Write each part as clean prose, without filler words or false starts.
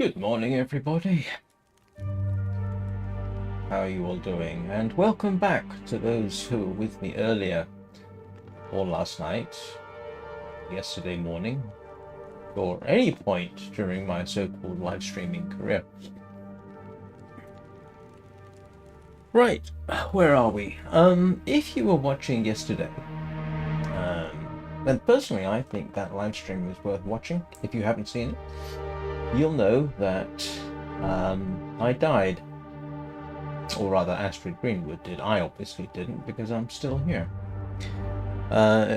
Good morning, everybody. How are you all doing? And welcome back to those who were with me earlier, or last night, yesterday morning, or any point during my so-called live streaming career. Right, where are we? If you were watching yesterday, and personally I think that live stream was worth watching. If you haven't seen it, you'll know that I died. Or rather, Astrid Greenwood did. I obviously didn't, because I'm still here.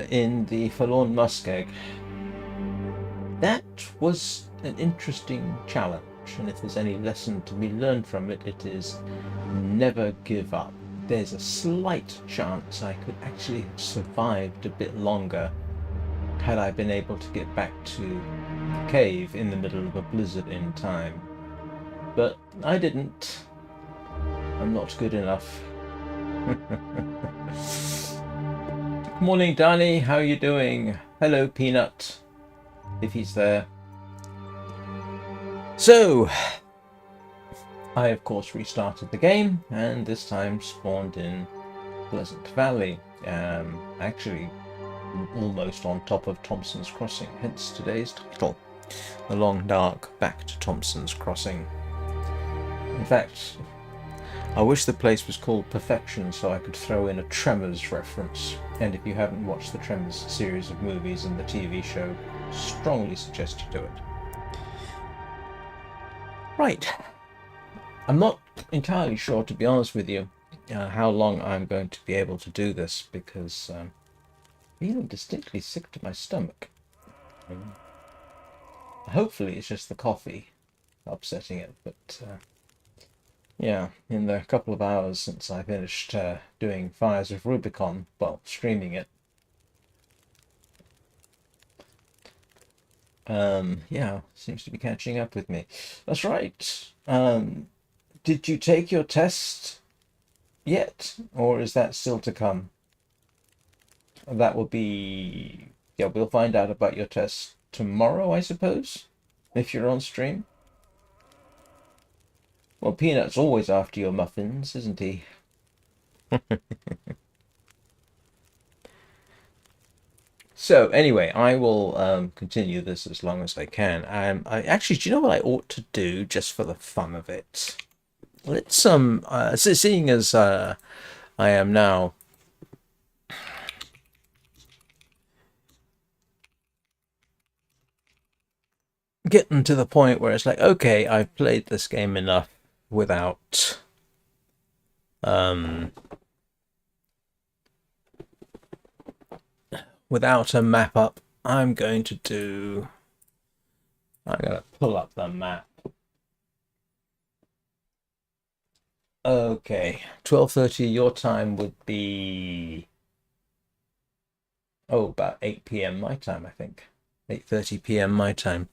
In the Forlorn Muskeg. That was an interesting challenge, and if there's any lesson to be learned from it, it is never give up. There's a slight chance I could actually have survived a bit longer had I been able to get back to the cave in the middle of a blizzard in time. But I didn't. I'm not good enough. Good morning, Danny. How are you doing? Hello, Peanut, if he's there. So, I of course restarted the game, and this time spawned in Pleasant Valley. Actually, almost on top of Thompson's Crossing, hence today's title. The long dark back to Thompson's Crossing. In fact, I wish the place was called Perfection so I could throw in a Tremors reference. And if you haven't watched the Tremors series of movies and the TV show, strongly suggest you do it. Right. I'm not entirely sure, to be honest with you, how long I'm going to be able to do this, because I'm feeling distinctly sick to my stomach. Hopefully it's just the coffee upsetting it, but yeah, in the couple of hours since I finished doing Fires of Rubicon, well, streaming it, yeah, seems to be catching up with me. That's right. Did you take your test yet, or is that still to come? That will be, yeah, we'll find out about your test tomorrow, I suppose, if you're on stream. Well, Peanut's always after your muffins, isn't he? So, anyway, I will continue this as long as I can. I actually, do you know what I ought to do, just for the fun of it? Let's, seeing as I am now getting to the point where it's like, okay, I've played this game enough without without a map up. I'm going to pull up the map. Okay, 12:30 your time would be, oh, about 8 p.m. my time, I think. 8:30 p.m. my time.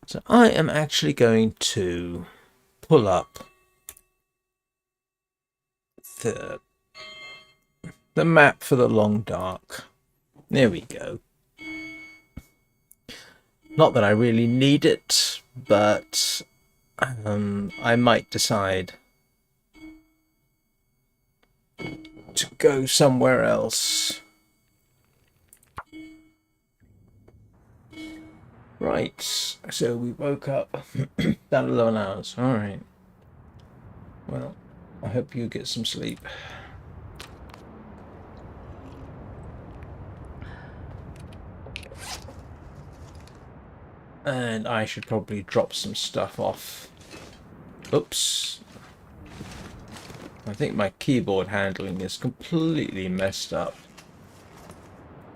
So I am actually going to pull up the map for the Long Dark. There we go. Not that I really need it, but I might decide to go somewhere else. Right, so we woke up about 11 hours. All right. Well, I hope you get some sleep. And I should probably drop some stuff off. Oops. I think my keyboard handling is completely messed up.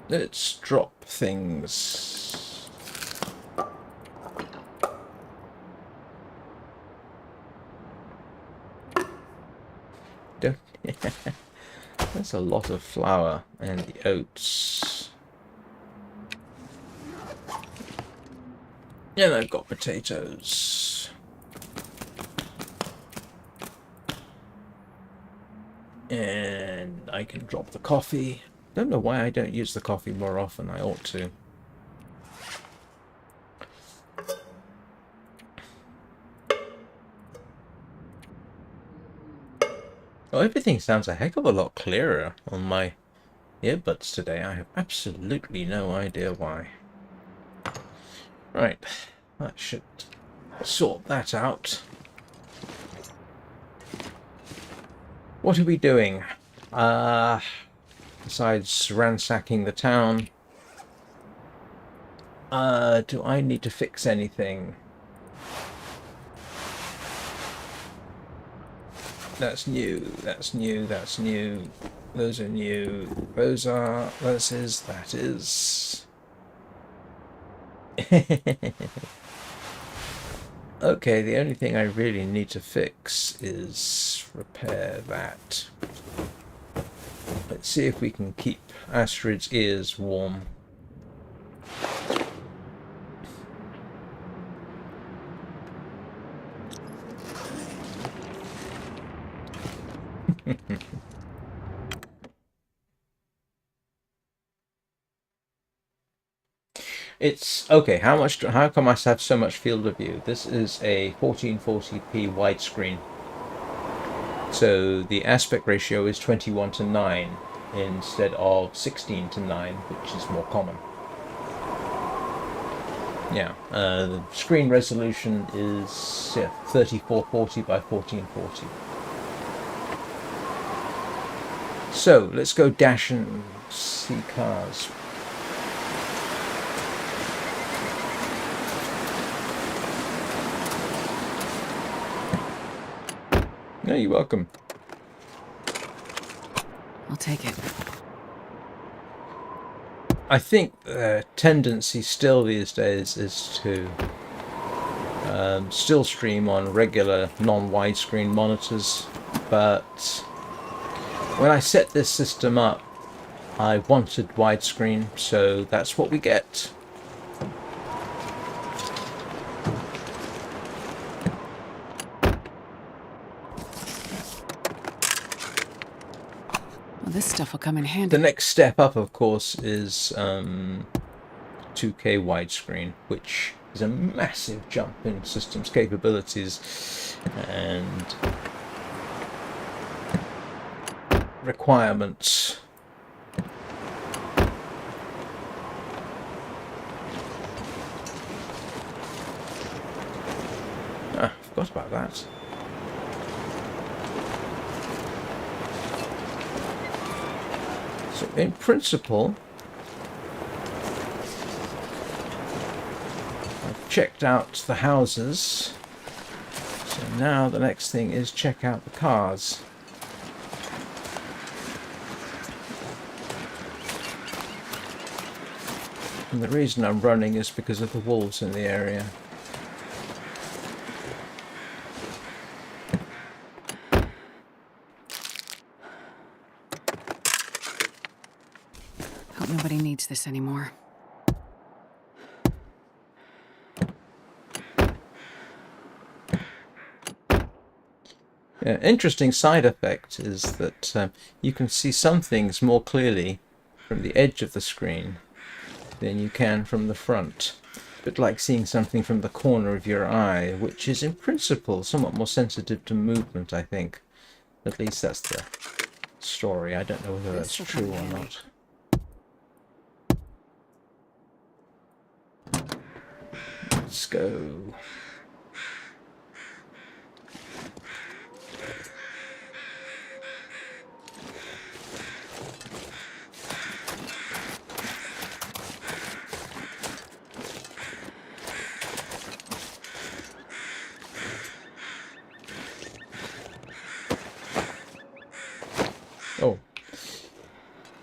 Let's drop things. Don't. That's a lot of flour and the oats. And I've got potatoes. And I can drop the coffee. Don't know why I don't use the coffee more often. I ought to. Oh, everything sounds a heck of a lot clearer on my earbuds today. I have absolutely no idea why. Right, I should sort that out. What are we doing? Besides ransacking the town, do I need to fix anything? That's new, that's new, that's new. Those are new. Those are... That is... Okay, the only thing I really need to fix is repair that. Let's see if we can keep Astrid's ears warm. It's okay. How come I have so much field of view? This is a 1440p widescreen. So the aspect ratio is 21:9 instead of 16:9, which is more common. Yeah, the screen resolution is 3440 by 1440. So let's go dash and see cars. No, you're welcome. I'll take it. I think the tendency still these days is to still stream on regular non-widescreen monitors, but when I set this system up, I wanted widescreen, so that's what we get. This stuff will come in handy. The next step up, of course, is 2K widescreen, which is a massive jump in systems capabilities and requirements. Ah, forgot about that. So in principle, I've checked out the houses. So now the next thing is check out the cars. And the reason I'm running is because of the wolves in the area. Hope nobody needs this anymore. Yeah, interesting side effect is that you can see some things more clearly from the edge of the screen than you can from the front. A bit like seeing something from the corner of your eye, which is in principle somewhat more sensitive to movement, I think. At least that's the story. I don't know whether that's true or not. Let's go. Oh.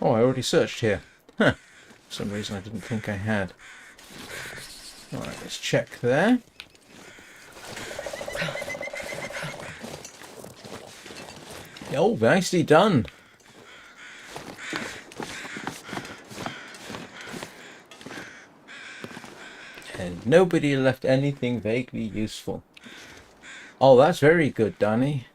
Oh, I already searched here. Huh. For some reason I didn't think I had. Alright, let's check there. Oh, nicely done. And nobody left anything vaguely useful. Oh, that's very good, Danny.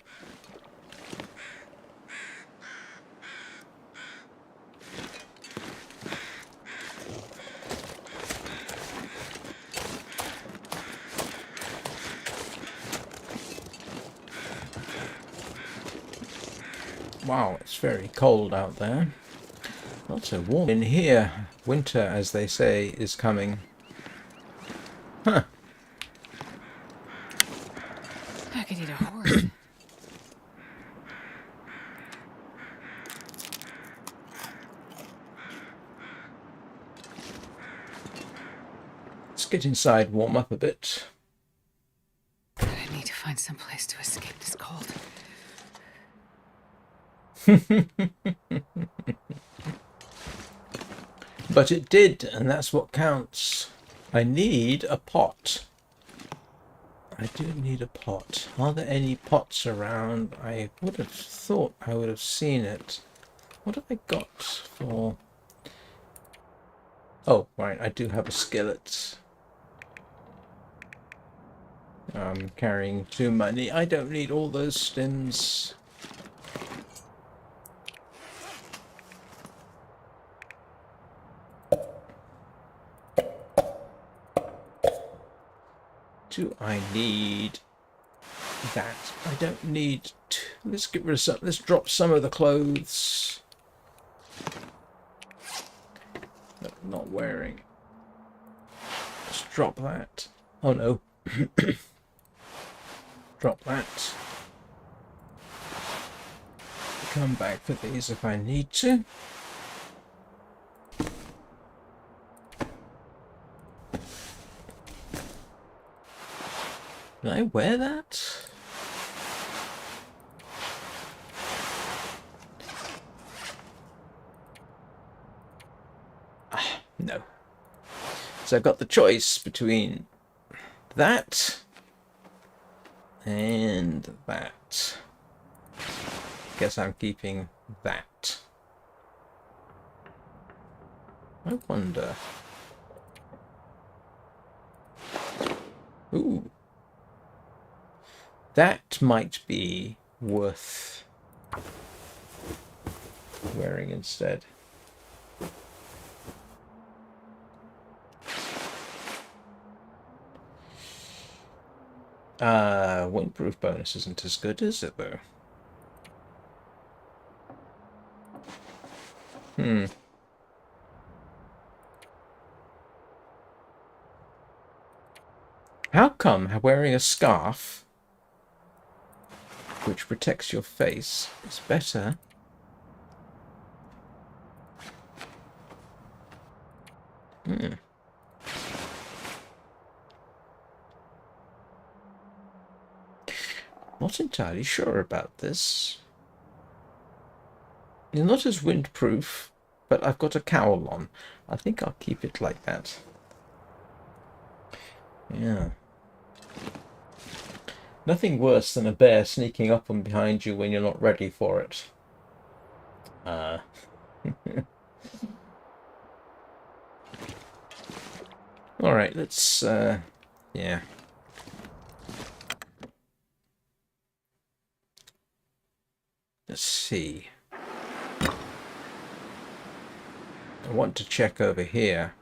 Wow, it's very cold out there. Not so warm in here. Winter, as they say, is coming. Huh. I could eat a horse. Let's get inside, warm up a bit. But I need to find some place to escape this cold. But it did, and that's what counts. I need a pot. I do need a pot. Are there any pots around? I would have thought I would have seen it. What have I got for... Oh, right, I do have a skillet. I'm carrying too many. I don't need all those stems. Do I need that? I don't need to. Let's get rid of some. Let's drop some of the clothes that I'm not wearing. Let's drop that. Oh no. Drop that. Come back for these if I need to. Can I wear that? Ah, no. So I've got the choice between that and that. Guess I'm keeping that. I wonder. Ooh. That might be worth wearing instead. Windproof bonus isn't as good, is it, though? How come wearing a scarf, which protects your face, is better? Not entirely sure about this. It's not as windproof, but I've got a cowl on. I think I'll keep it like that. Yeah. Nothing worse than a bear sneaking up on behind you when you're not ready for it. Alright, let's, yeah. Let's see. I want to check over here.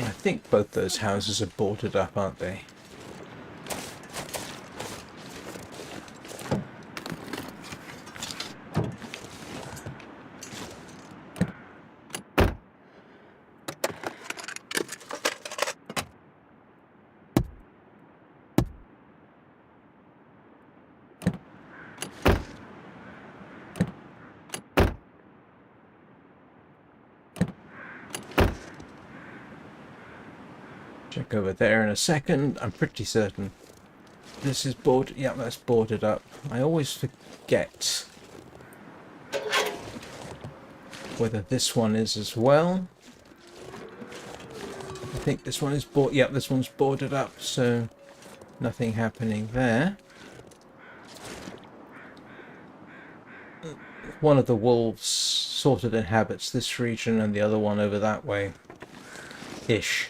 I think both those houses are boarded up, aren't they? Check over there in a second. I'm pretty certain this is boarded. Yeah, that's boarded up. I always forget whether this one is as well. I think this one is boarded. Yeah, this one's boarded up, so nothing happening there. One of the wolves sort of inhabits this region and the other one over that way. Ish.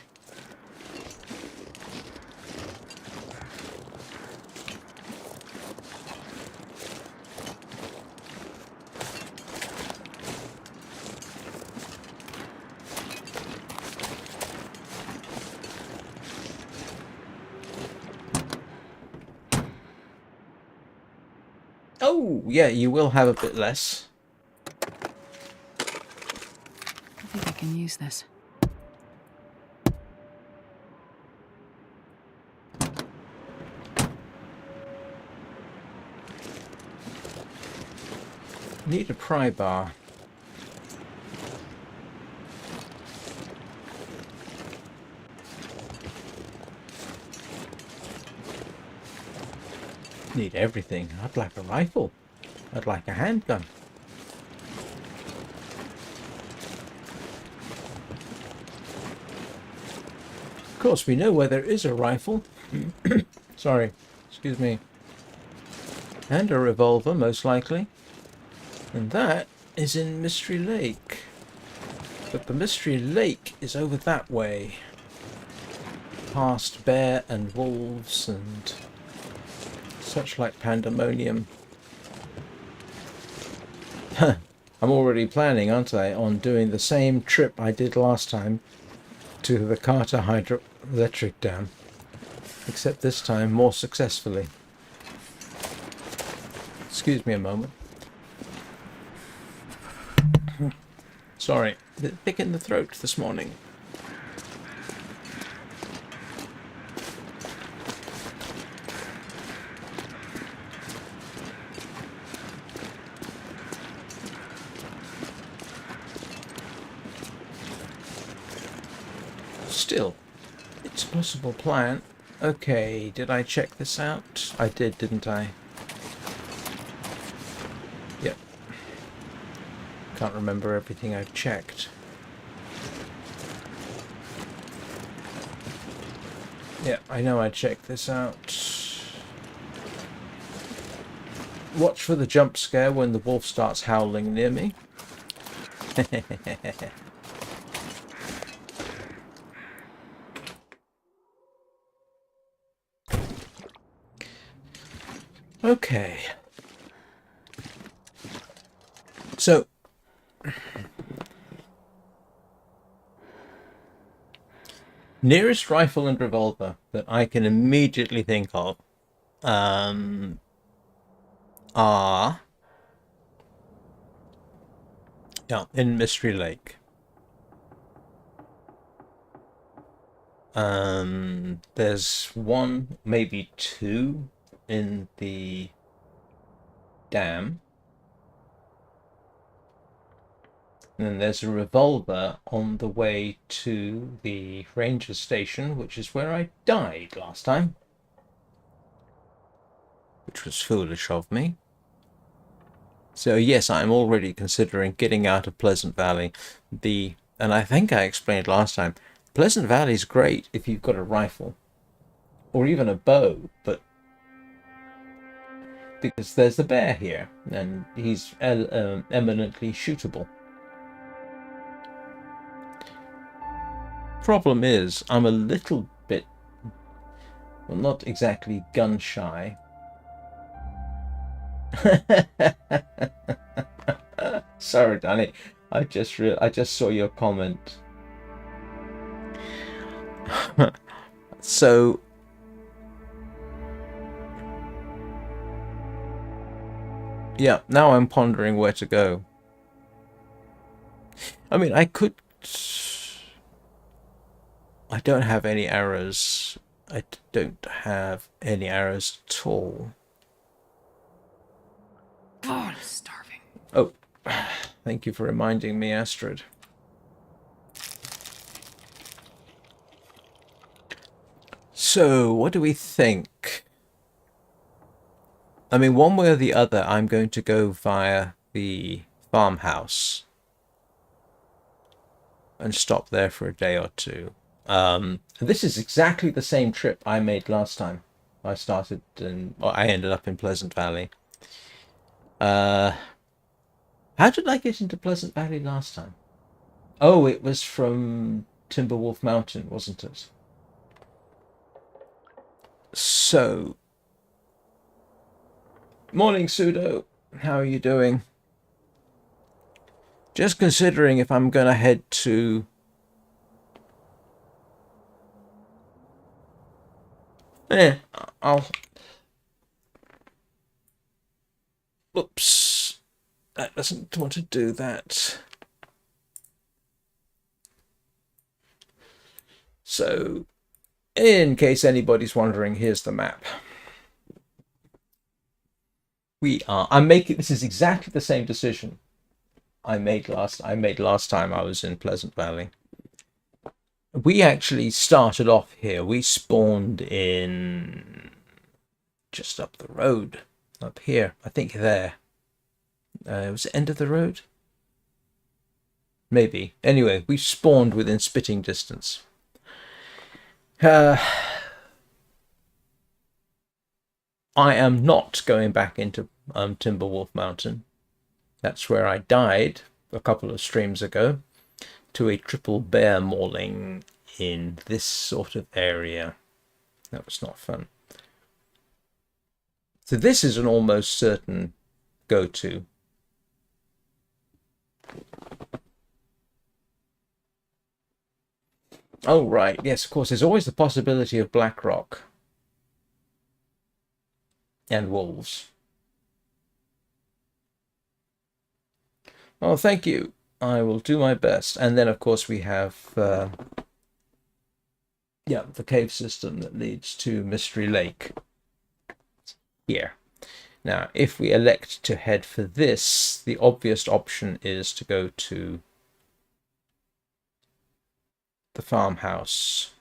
Oh, yeah, you will have a bit less. I think I can use this. Need a pry bar. Need everything. I'd like a rifle. I'd like a handgun. Of course, we know where there is a rifle. Sorry, excuse me. And a revolver, most likely. And that is in Mystery Lake. But the Mystery Lake is over that way. Past bear and wolves and such like pandemonium. I'm already planning, aren't I, on doing the same trip I did last time to the Carter Hydroelectric Dam. Except this time more successfully. Excuse me a moment. Sorry, a bit thick in the throat this morning. Still, it's a possible plan. Okay, did I check this out? I did, didn't I? Yep. Can't remember everything I've checked. Yeah, I know I checked this out. Watch for the jump scare when the wolf starts howling near me. Okay. So, nearest rifle and revolver that I can immediately think of are in Mystery Lake. There's one, maybe two in the dam. And then there's a revolver on the way to the ranger station, which is where I died last time. Which was foolish of me. So yes, I'm already considering getting out of Pleasant Valley. And I think I explained last time, Pleasant Valley is great if you've got a rifle. Or even a bow, but because there's the bear here, and he's eminently shootable. Problem is, I'm a little bit, well, not exactly gun shy. Sorry, Danny. I just saw your comment. So yeah, now I'm pondering where to go. I mean, I don't have any arrows. I don't have any arrows at all. Oh, I'm starving. Oh, thank you for reminding me, Astrid. So, what do we think? I mean, one way or the other, I'm going to go via the farmhouse and stop there for a day or two. This is exactly the same trip I made last time. I ended up in Pleasant Valley. How did I get into Pleasant Valley last time? Oh, it was from Timberwolf Mountain, wasn't it? So, morning, Pseudo. How are you doing? Just considering if I'm going to head to... I'll... Oops. That doesn't want to do that. So, in case anybody's wondering, here's the map. I'm making... This is exactly the same decision I made last time I was in Pleasant Valley. We actually started off here. We spawned in just up the road, up here. I think there. Was it end of the road? Maybe. Anyway, we spawned within spitting distance. I am not going back into Timberwolf Mountain. That's where I died a couple of streams ago to a triple bear mauling in this sort of area. That was not fun. So this is an almost certain go-to. Oh, right. Yes, of course. There's always the possibility of Blackrock and wolves. Oh, thank you. I will do my best. And then, of course, we have the cave system that leads to Mystery Lake here. Now, if we elect to head for this, the obvious option is to go to the farmhouse.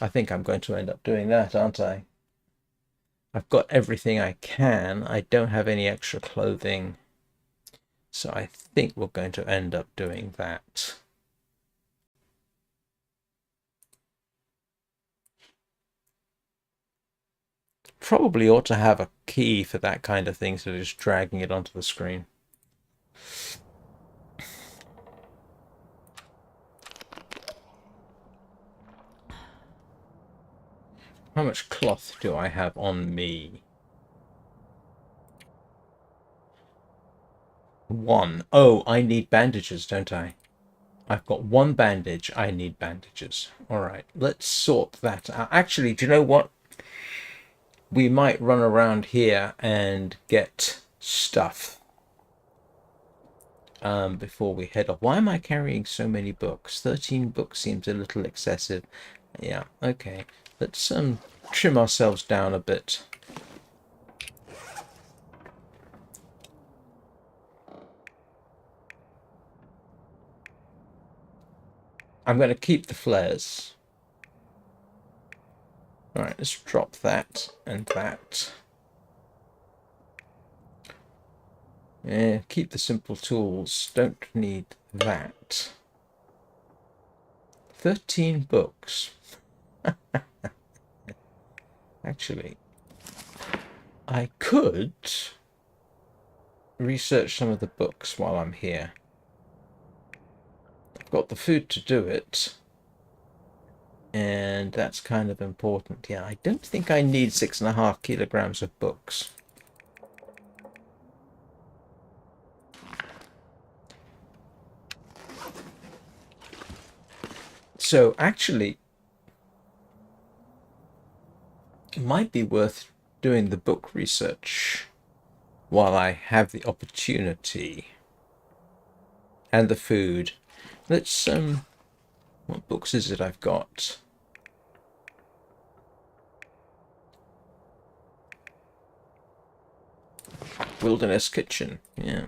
I think I'm going to end up doing that, aren't I? I've got everything I can. I don't have any extra clothing. So I think we're going to end up doing that. Probably ought to have a key for that kind of thing, so just dragging it onto the screen. How much cloth do I have on me? 1. Oh, I need bandages, don't I? I've got 1 bandage. I need bandages. All right, let's sort that out. Actually, do you know what? We might run around here and get stuff before we head off. Why am I carrying so many books? 13 books seems a little excessive. Yeah, okay. Let's trim ourselves down a bit. I'm going to keep the flares. All right, let's drop that and that. Yeah, keep the simple tools. Don't need that. 13 books. Actually, I could research some of the books while I'm here. I've got the food to do it. And that's kind of important. Yeah, I don't think I need 6.5 kilograms of books. So actually, it might be worth doing the book research while I have the opportunity and the food. Let's what books is it I've got? Wilderness Kitchen, yeah.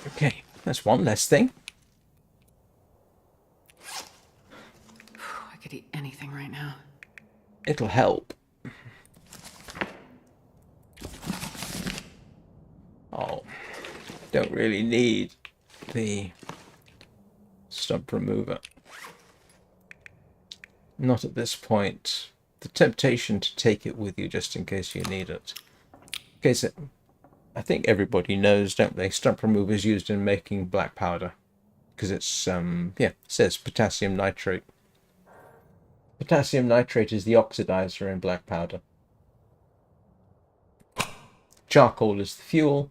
Okay, that's one less thing. I could eat anything right now. It'll help. Don't really need the stump remover. Not at this point. The temptation to take it with you just in case you need it. In case it, I think everybody knows, don't they? Stump remover is used in making black powder. Because it's, yeah, it says potassium nitrate. Potassium nitrate is the oxidizer in black powder. Charcoal is the fuel,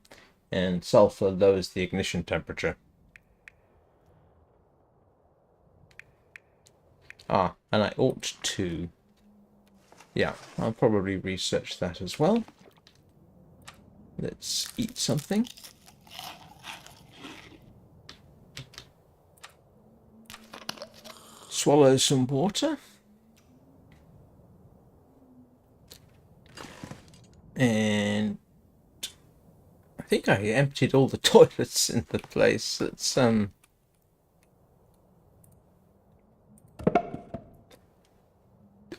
and sulfur lowers the ignition temperature. Ah, and I ought to... Yeah, I'll probably research that as well. Let's eat something. Swallow some water. And I think I emptied all the toilets in the place. Let's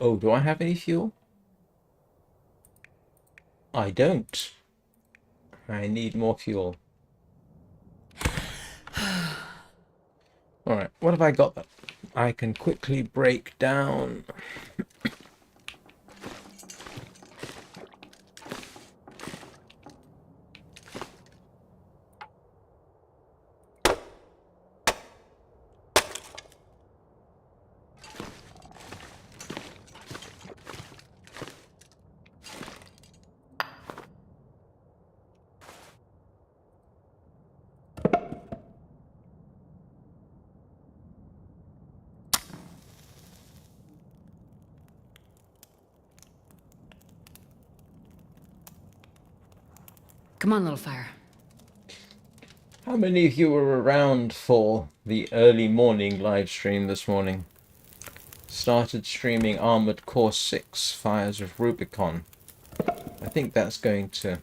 oh, do I have any fuel? I don't. I need more fuel. Alright, what have I got that I can quickly break down? Come on, little fire. How many of you were around for the early morning live stream this morning? Started streaming Armored Core 6 Fires of Rubicon. I think that's going to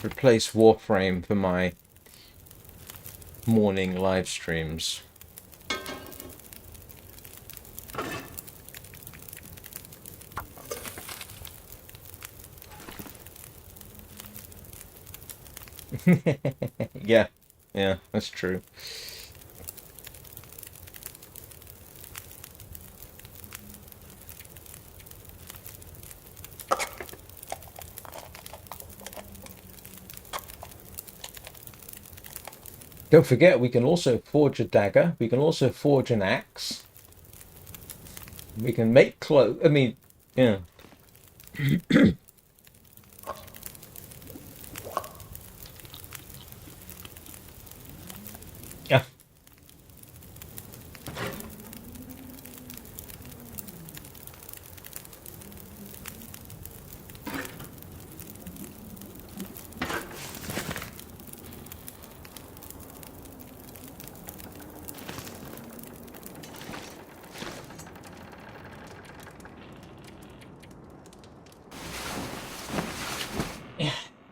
replace Warframe for my morning live streams. Yeah, that's true. Don't forget, we can also forge a dagger. We can also forge an axe. We can make clothes. I mean, yeah. Yeah.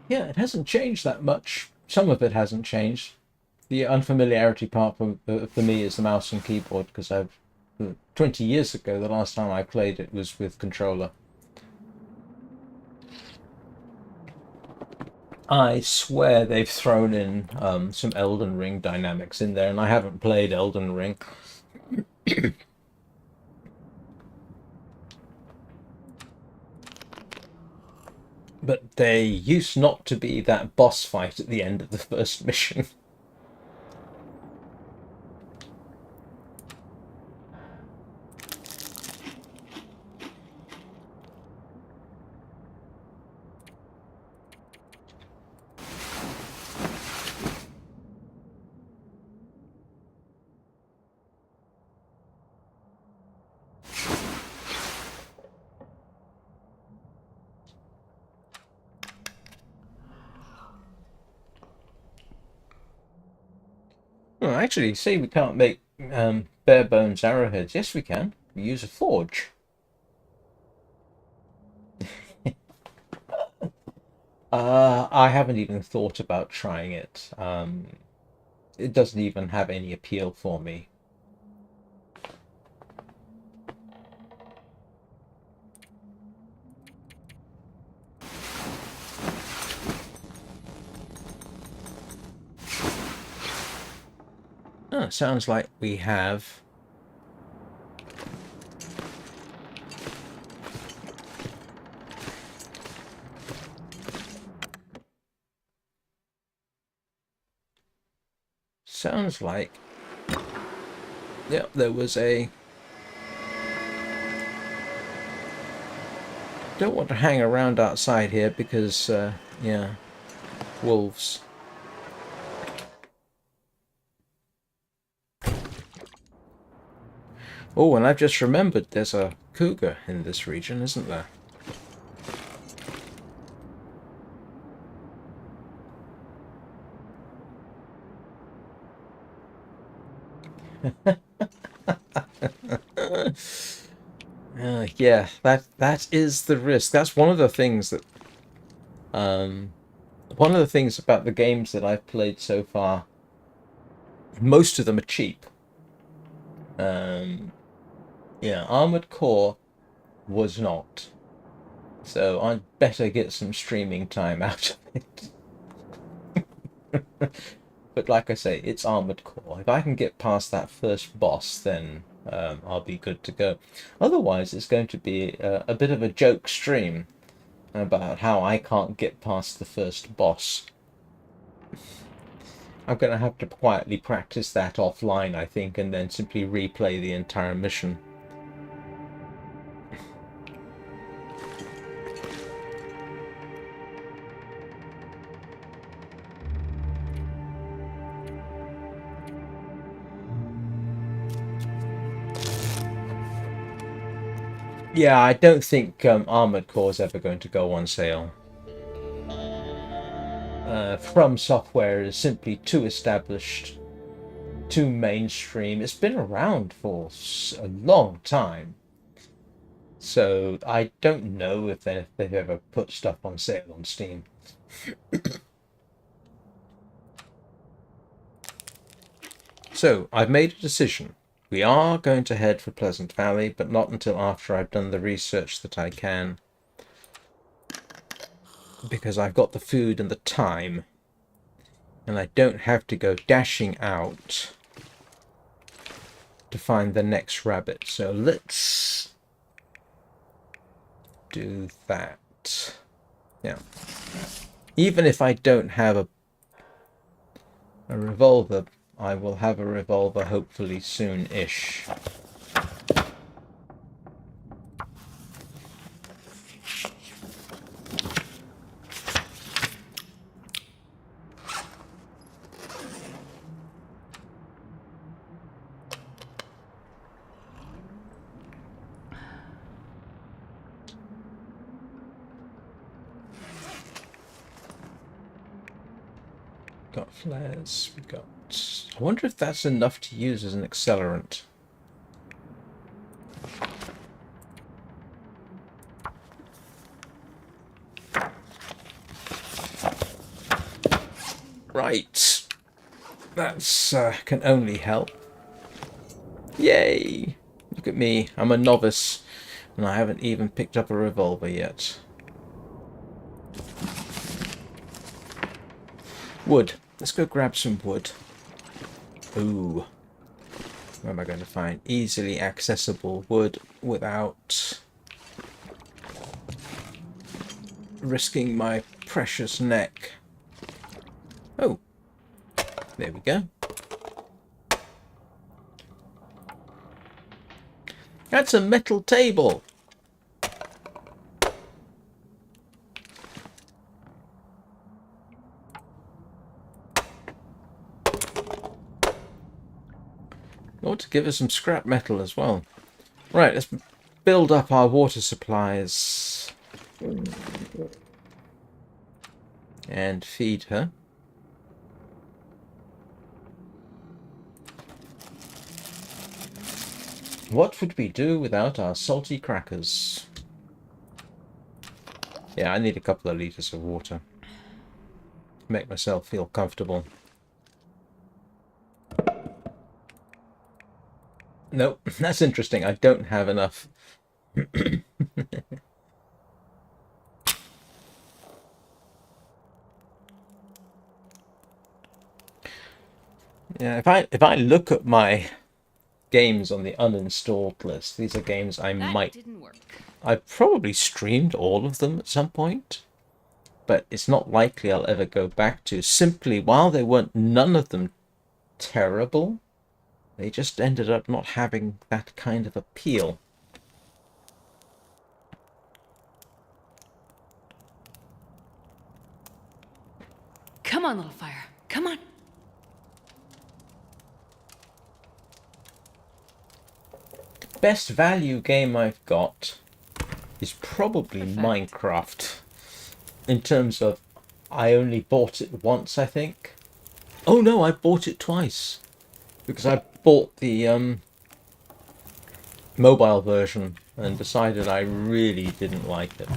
Yeah, it hasn't changed that much. Some of it hasn't changed. The unfamiliarity part for me is the mouse and keyboard, because 20 years ago, the last time I played it was with controller. I swear they've thrown in some Elden Ring dynamics in there, and I haven't played Elden Ring. But there used not to be that boss fight at the end of the first mission. Well, actually, say we can't make bare bones arrowheads. Yes, we can. We use a forge. I haven't even thought about trying it. It doesn't even have any appeal for me. Oh, sounds like we have... Sounds like... Yep, there was a... Don't want to hang around outside here because, yeah, wolves. Oh, and I've just remembered there's a cougar in this region, isn't there? Yeah, that is the risk. That's one of the things that, one of the things about the games that I've played so far. Most of them are cheap. Yeah, Armored Core was not. So I'd better get some streaming time out of it. But like I say, it's Armored Core. If I can get past that first boss, then I'll be good to go. Otherwise, it's going to be a bit of a joke stream about how I can't get past the first boss. I'm going to have to quietly practice that offline, I think, and then simply replay the entire mission. Yeah, I don't think Armored Core is ever going to go on sale. From Software is simply too established, too mainstream. It's been around for a long time. So I don't know if they've ever put stuff on sale on Steam. So I've made a decision. We are going to head for Pleasant Valley, but not until after I've done the research that I can. Because I've got the food and the time. And I don't have to go dashing out to find the next rabbit. So let's do that. Yeah. Even if I don't have a revolver, I will have a revolver hopefully soon-ish. Got flares, we got... I wonder if that's enough to use as an accelerant. Right. That's can only help. Yay! Look at me, I'm a novice, and I haven't even picked up a revolver yet. Wood. Let's go grab some wood. Ooh. Where am I going to find easily accessible wood without risking my precious neck? Oh. There we go. That's a metal table. Ought to give us some scrap metal as well. Right, let's build up our water supplies. And feed her. What would we do without our salty crackers? Yeah, I need a couple of litres of water. Make myself feel comfortable. Nope, that's interesting. I don't have enough. Yeah, if I look at my games on the uninstalled list, these are games That didn't work. I've probably streamed all of them at some point, but it's not likely I'll ever go back to. Simply, while they weren't none of them terrible, they just ended up not having that kind of appeal. Come on, little fire. Come on. Best value game I've got is probably Perfect. Minecraft. In terms of, I only bought it once, I think. Oh no, I bought it twice. Because I bought the mobile version and decided I really didn't like it.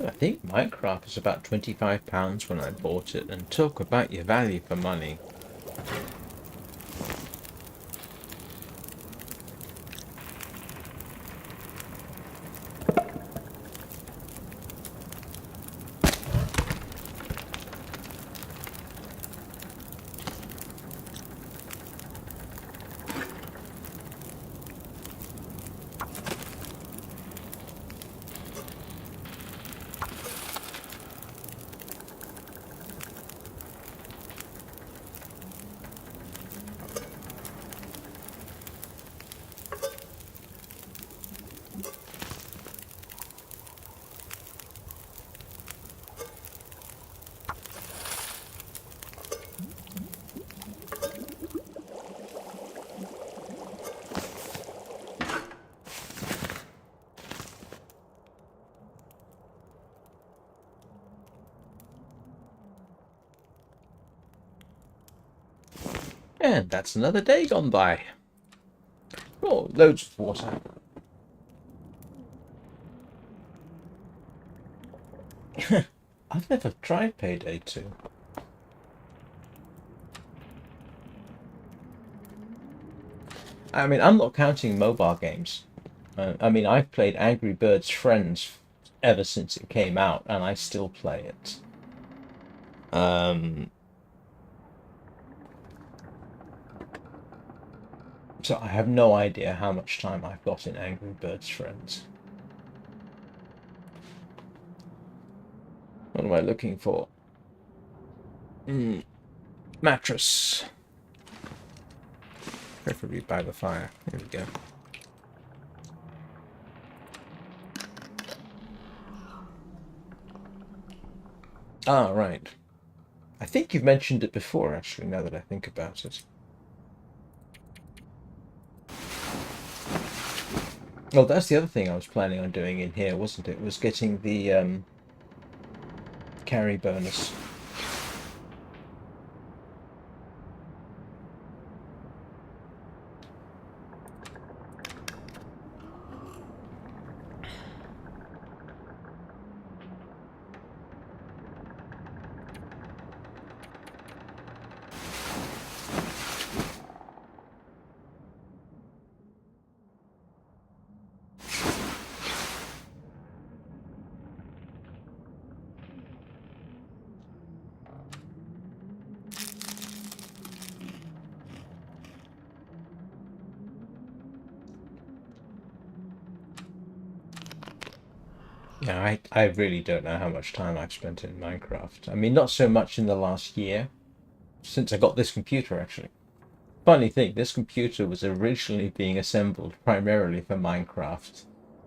I think Minecraft was about £25 when I bought it, and talk about your value for money. And that's another day gone by. Oh, loads of water. I've never tried Payday 2. I mean, I'm not counting mobile games. I mean, I've played Angry Birds Friends ever since it came out, and I still play it. So I have no idea how much time I've got in Angry Birds Friends. What am I looking for? Mattress. Preferably by the fire. Here we go. Ah, right. I think you've mentioned it before, actually, now that I think about it. Well, that's the other thing I was planning on doing in here, wasn't it? Was getting the carry bonus. Yeah, I really don't know how much time I've spent in Minecraft. I mean, not so much in the last year, since I got this computer, actually. Funny thing, this computer was originally being assembled primarily for Minecraft,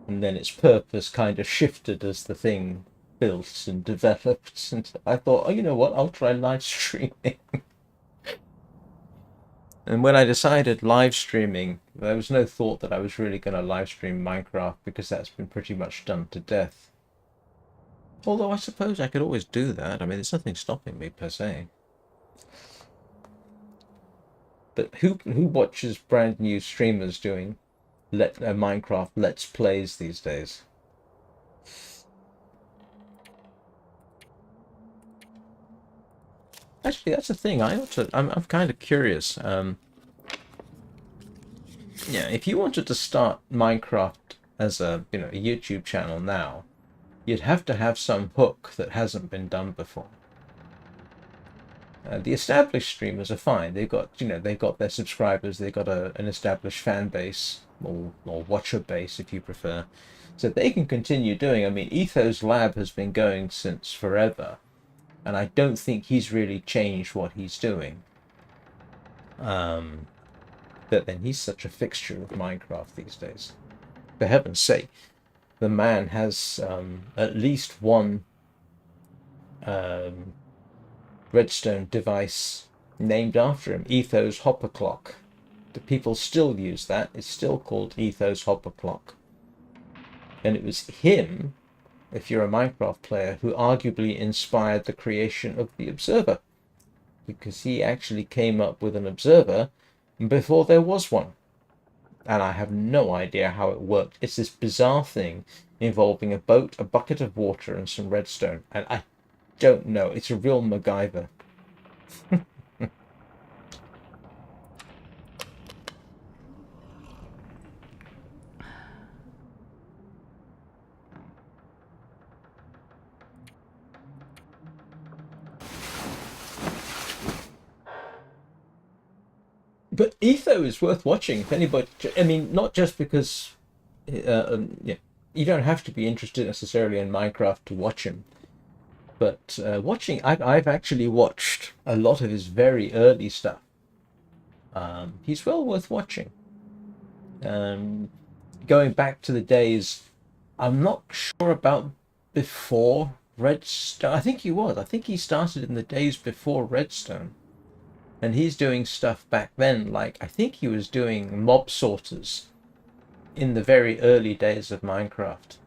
and then its purpose kind of shifted as the thing built and developed, and I thought, oh, you know what, I'll try live streaming. And when I decided live streaming, there was no thought that I was really going to live stream Minecraft, because that's been pretty much done to death. Although I suppose I could always do that. I mean, there's nothing stopping me per se. But who watches brand new streamers doing Minecraft Let's Plays these days? Actually, that's the thing. I'm kind of curious. Yeah, if you wanted to start Minecraft as a a YouTube channel now, you'd have to have some hook that hasn't been done before. The established streamers are fine. They've got they've got their subscribers. They've got an established fan base or watcher base if you prefer, so they can continue doing. I mean, Ethos Lab has been going since forever, and I don't think he's really changed what he's doing. But then he's such a fixture of Minecraft these days. For heaven's sake, the man has at least one redstone device named after him, Ethos Hopper Clock. The people still use that. It's still called Ethos Hopper Clock. And it was him, if you're a Minecraft player, who arguably inspired the creation of the Observer. Because he actually came up with an observer before there was one. And I have no idea how it worked. It's this bizarre thing involving a boat, a bucket of water, and some redstone. And I don't know. It's a real MacGyver. But Etho is worth watching if anybody. I mean, not just because yeah, you don't have to be interested necessarily in Minecraft to watch him. But watching, I've actually watched a lot of his very early stuff. He's well worth watching. Going back to the days, I'm not sure about before Redstone. I think he was. I think he started in the days before Redstone. And he's doing stuff back then, like I think he was doing mob sorters in the very early days of Minecraft.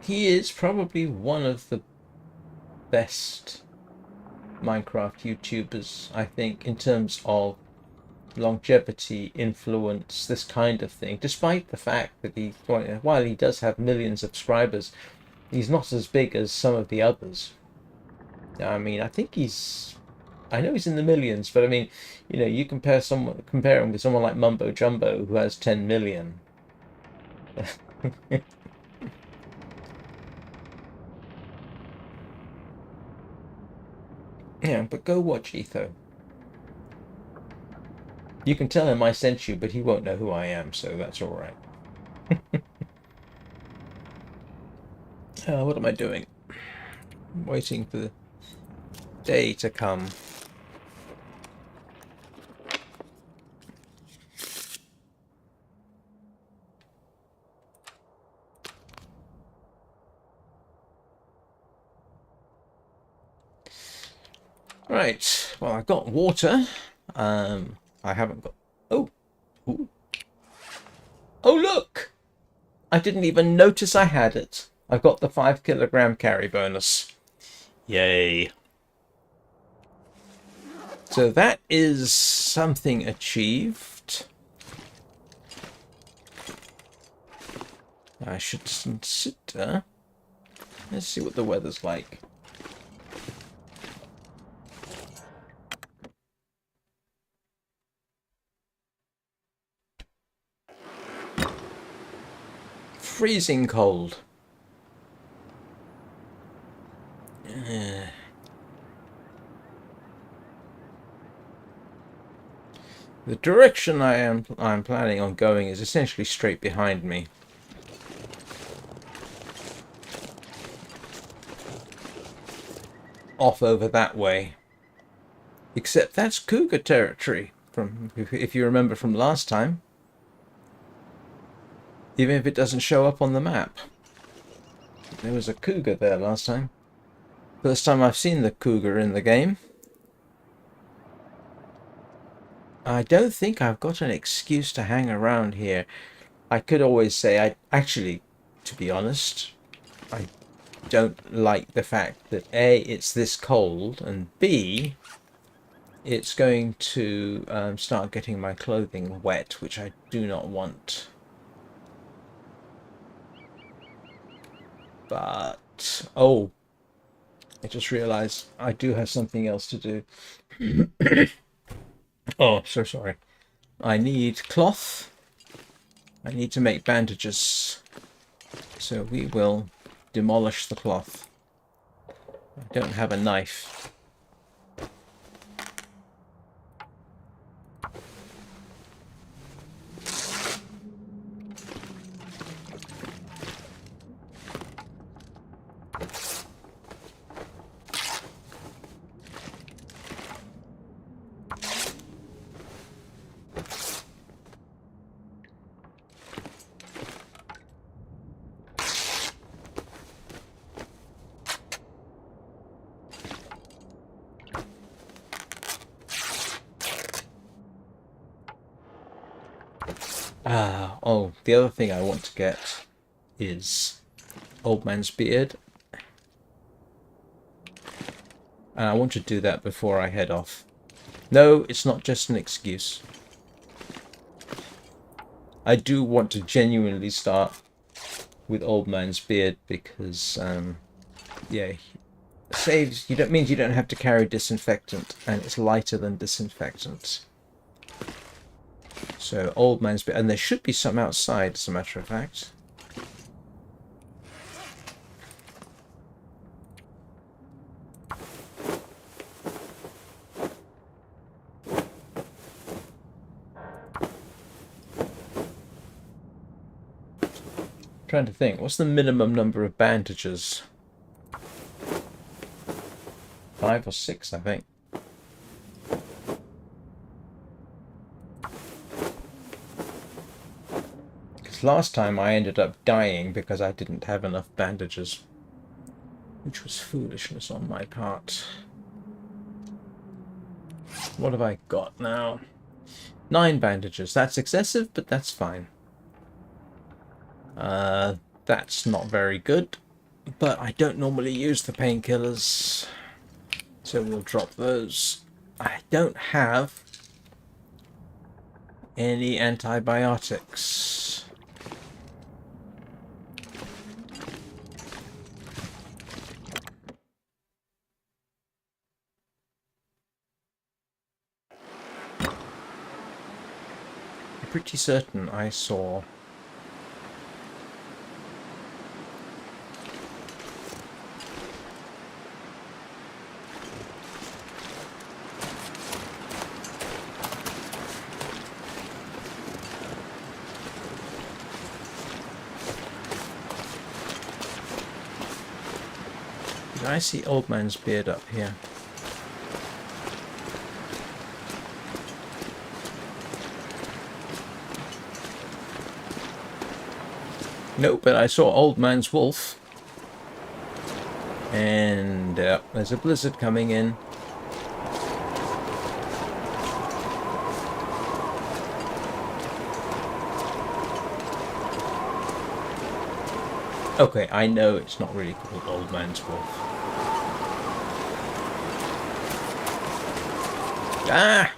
He is probably one of the best Minecraft YouTubers, I think, in terms of longevity, influence, this kind of thing, despite the fact that while he does have millions of subscribers, he's not as big as some of the others. I mean, I know he's in the millions, but I mean, you compare him with someone like Mumbo Jumbo, who has 10 million. Yeah, but go watch Etho. You can tell him I sent you, but he won't know who I am, so that's all right. What am I doing? I'm waiting for the day to come. Right, well, I've got water. I haven't got... Oh! Ooh. Oh, look! I didn't even notice I had it. I've got the 5 kilogram carry bonus. Yay. So that is something achieved. I should consider... Let's see what the weather's like. Freezing cold. The direction I'm planning on going is essentially straight behind me. Off over that way. Except that's cougar territory, from if you remember from last time. Even if it doesn't show up on the map. There was a cougar there last time. First time I've seen the cougar in the game. I don't think I've got an excuse to hang around here. I could always say, actually, to be honest, don't like the fact that A, it's this cold, and B, it's going to start getting my clothing wet, which I do not want. But, oh, I just realized I do have something else to do. Oh, so sorry. I need cloth. I need to make bandages. So we will demolish the cloth. I don't have a knife. Oh, the other thing I want to get is Old Man's Beard. And I want to do that before I head off. No, it's not just an excuse. I do want to genuinely start with Old Man's Beard because, yeah, saves. Means you don't have to carry disinfectant, and it's lighter than disinfectant. So Old Man's Beard, and there should be some outside, as a matter of fact. Trying to think, what's the minimum number of bandages? 5 or 6, I think. Because last time I ended up dying because I didn't have enough bandages, which was foolishness on my part. What have I got now? 9 bandages. That's excessive, but that's fine. That's not very good, but I don't normally use the painkillers, so we'll drop those. I don't have any antibiotics. I'm pretty certain I saw I see Old Man's Beard up here. No, but I saw Old Man's Wolf. And there's a blizzard coming in. Okay, I know it's not really called Old Man's Wolf. Ah!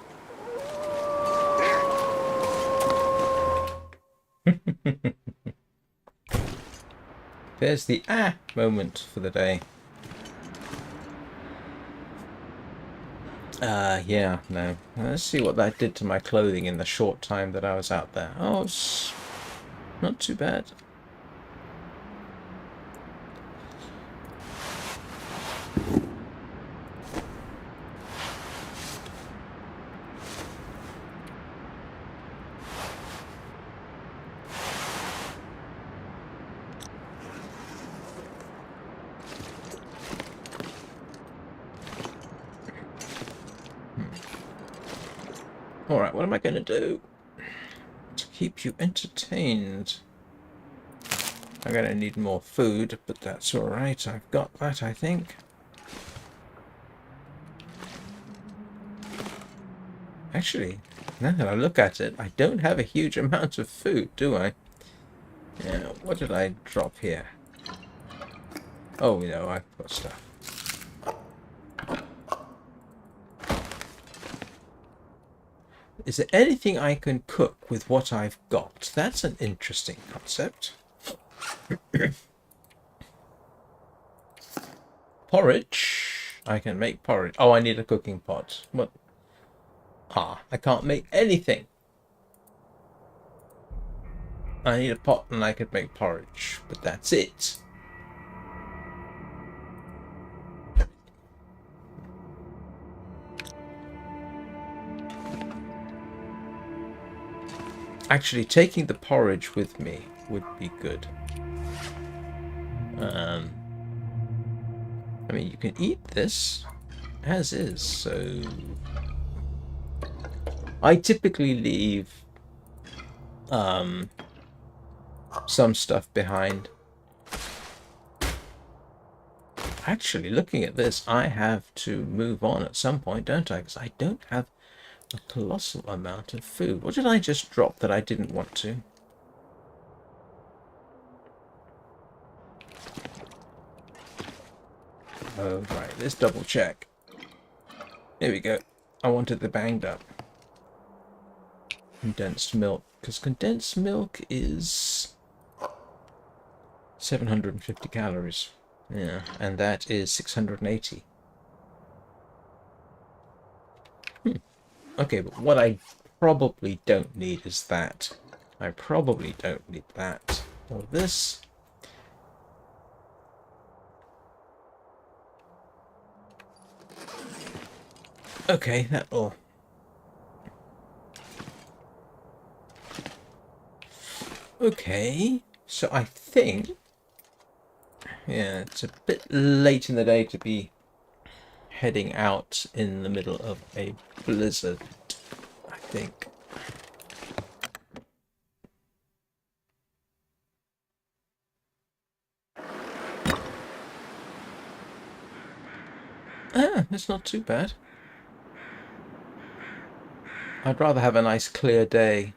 There's the moment for the day. Yeah, no. Let's see what that did to my clothing in the short time that I was out there. Oh, it's not too bad. Alright, what am I going to do to keep you entertained? I'm going to need more food, but that's alright. I've got that, I think. Actually, now that I look at it, I don't have a huge amount of food, do I? Yeah, what did I drop here? Oh, no, I've got stuff. Is there anything I can cook with what I've got? That's an interesting concept. Porridge. I can make porridge. Oh, I need a cooking pot. What? Ah, I can't make anything. I need a pot and I could make porridge, but that's it. Actually, taking the porridge with me would be good. I mean, you can eat this as is, so I typically leave some stuff behind. Actually, looking at this, I have to move on at some point, don't I? Because I don't have a colossal amount of food. What did I just drop that I didn't want to? Oh, right. Let's double check. Here we go. I wanted the banged up. Condensed milk. Because condensed milk is 750 calories. Yeah, and that is 680. Okay, but what I probably don't need is that. I probably don't need that. Or this. Okay, that'll... Okay, so I think... Yeah, it's a bit late in the day to be heading out in the middle of a blizzard, I think. Ah, it's not too bad. I'd rather have a nice clear day.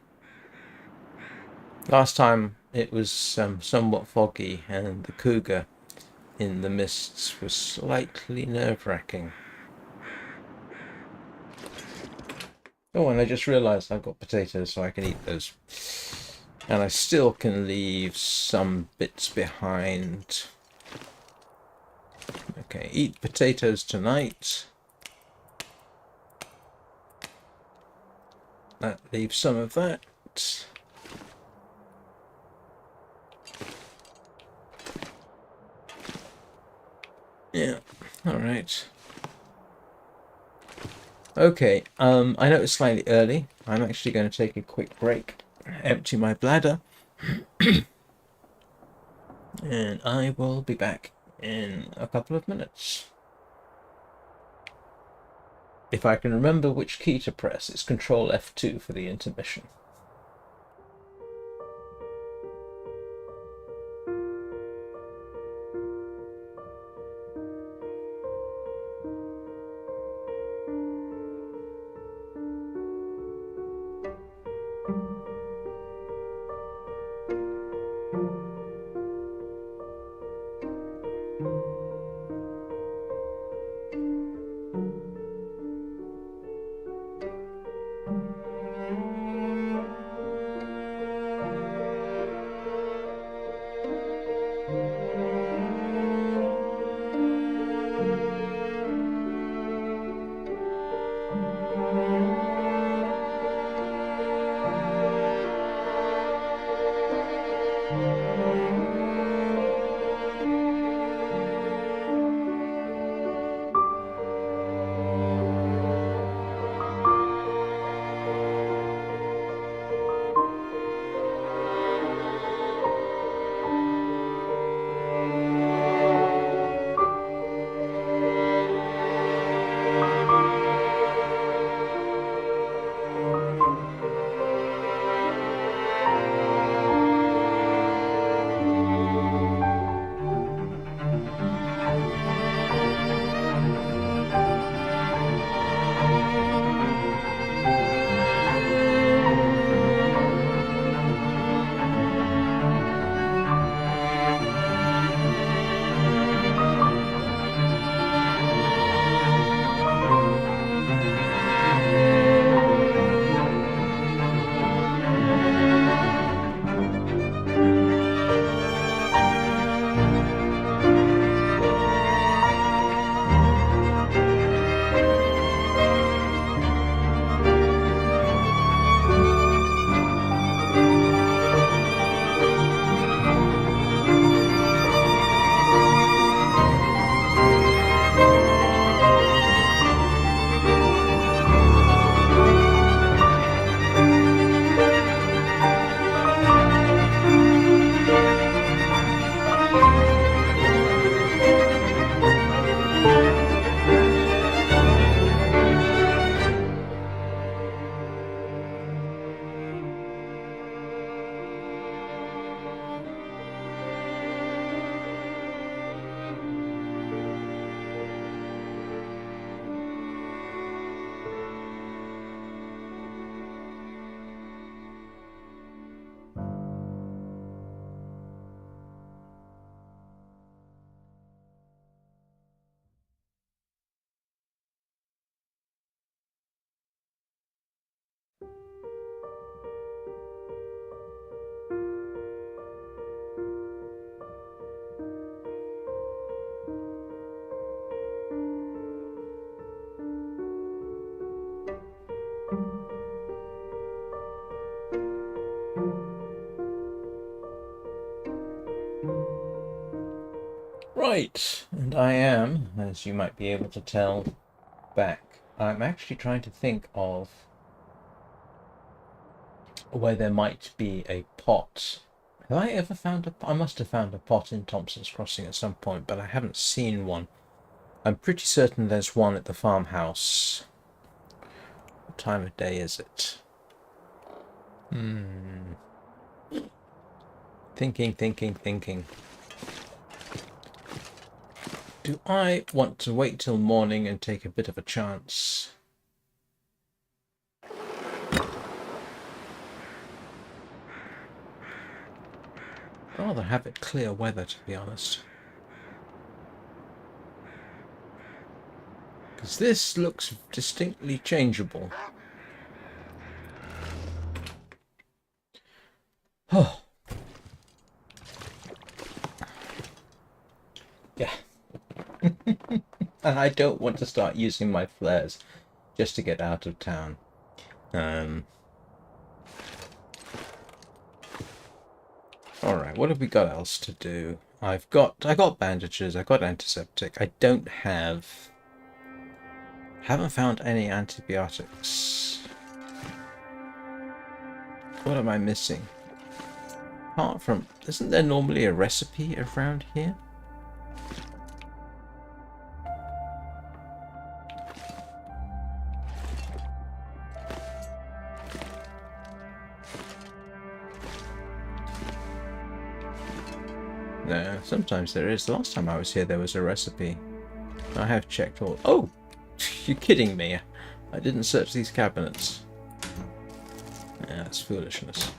Last time it was somewhat foggy and the cougar in the mists was slightly nerve-wracking. Oh, and I just realised I've got potatoes, so I can eat those. And I still can leave some bits behind. Okay, eat potatoes tonight. That leaves some of that. Yeah, alright. Okay, I know it's slightly early. I'm actually going to take a quick break, empty my bladder, and I will be back in a couple of minutes. If I can remember which key to press, it's Control F2 for the intermission. Right, and I am, as you might be able to tell, back. I'm actually trying to think of where there might be a pot. Have I ever found a... I must have found a pot in Thompson's Crossing at some point, but I haven't seen one. I'm pretty certain there's one at the farmhouse. What time of day is it? Thinking. Do I want to wait till morning and take a bit of a chance? I'd rather have it clear weather, to be honest. Because this looks distinctly changeable. Oh. Yeah. And I don't want to start using my flares just to get out of town. Alright, what have we got else to do? I got bandages, I got antiseptic. I don't have... Haven't found any antibiotics. What am I missing? Apart from... Isn't there normally a recipe around here? No, sometimes there is. The last time I was here there was a recipe. I have checked all... Oh! You're kidding me. I didn't search these cabinets. Yeah, that's foolishness.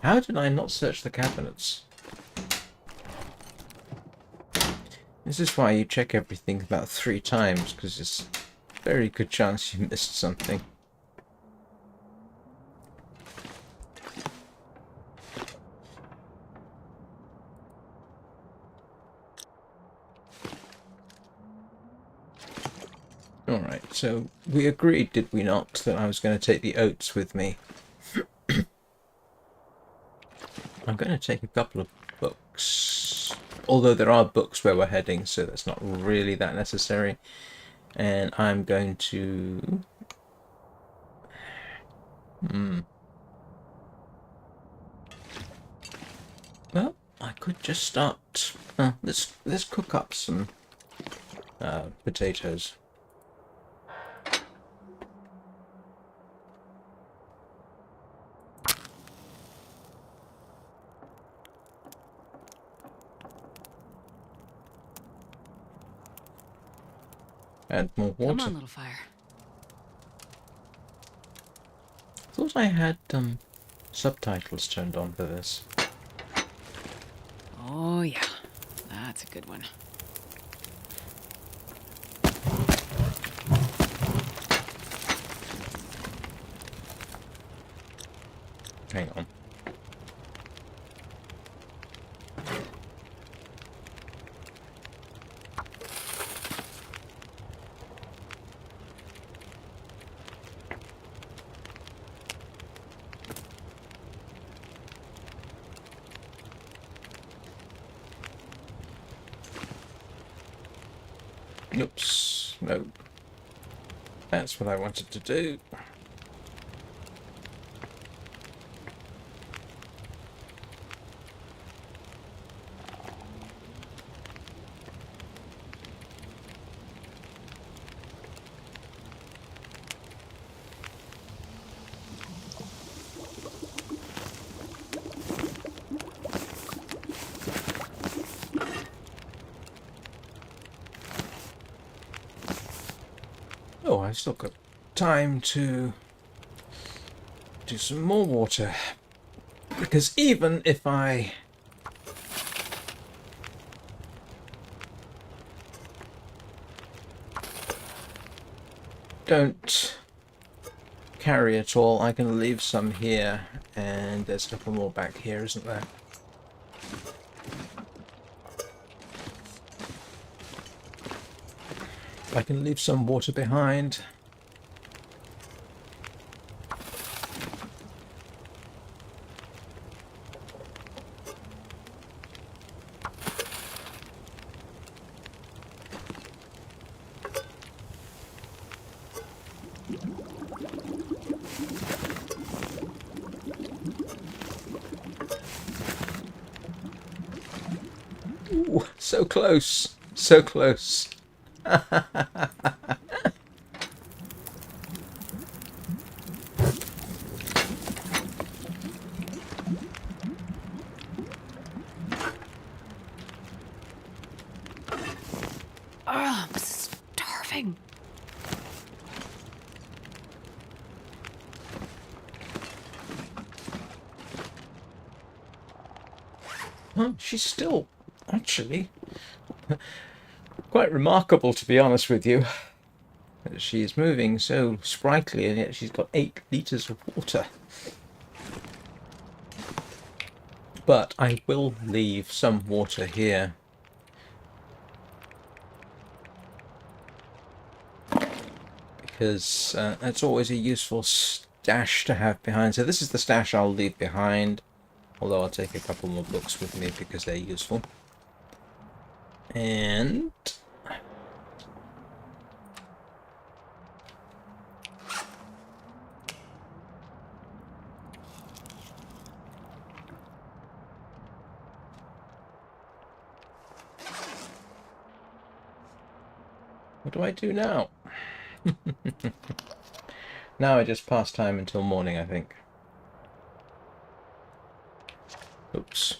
How did I not search the cabinets? This is why you check everything about 3 times, because there's a very good chance you missed something. Alright, so we agreed, did we not, that I was going to take the oats with me. I'm going to take a couple of books, although there are books where we're heading, so that's not really that necessary. And I'm going to... Well, I could just start... let's cook up some potatoes. Add more water. Come on, little fire. Thought I had subtitles turned on for this. Oh, yeah. That's a good one. Hang on. Oops, no. That's what I wanted to do. Oh, I've still got time to do some more water. Because even if I don't carry it all, I can leave some here, and there's a couple more back here, isn't there? I can leave some water behind. Ooh, so close. So close. Oh, I'm starving. Huh, she's still, actually, quite remarkable, to be honest with you. She is moving so sprightly, and yet she's got 8 litres of water. But I will leave some water here. Because that's always a useful stash to have behind. So this is the stash I'll leave behind. Although I'll take a couple more books with me because they're useful. And... what do I do now? Now I just pass time until morning, I think. Oops.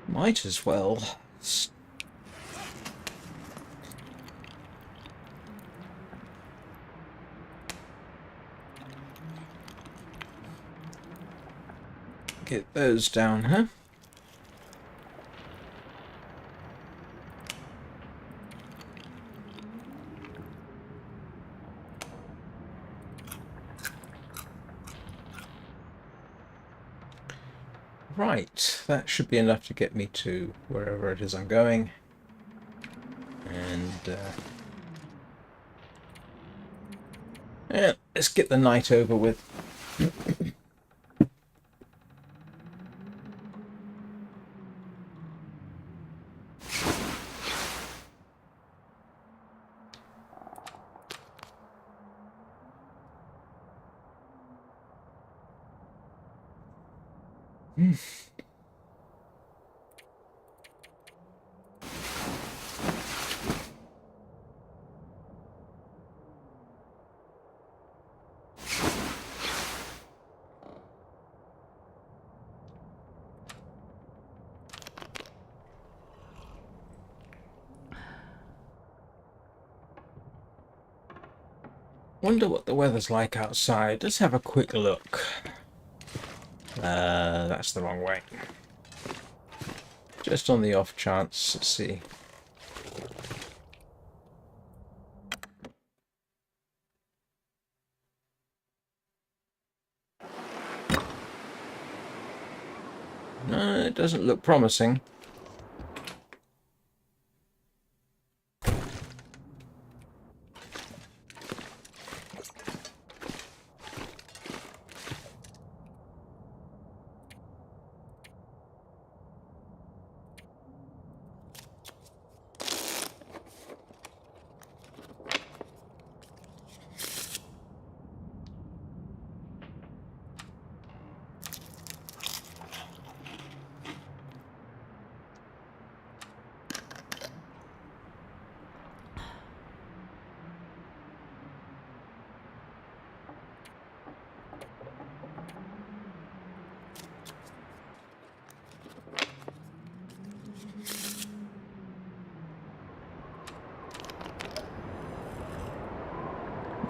Might as well. Get those down, huh? Right, that should be enough to get me to wherever it is I'm going. And, yeah, let's get the night over with. Wonder what the weather's like outside. Let's have a quick look. That's the wrong way. Just on the off chance, let's see. No, it doesn't look promising.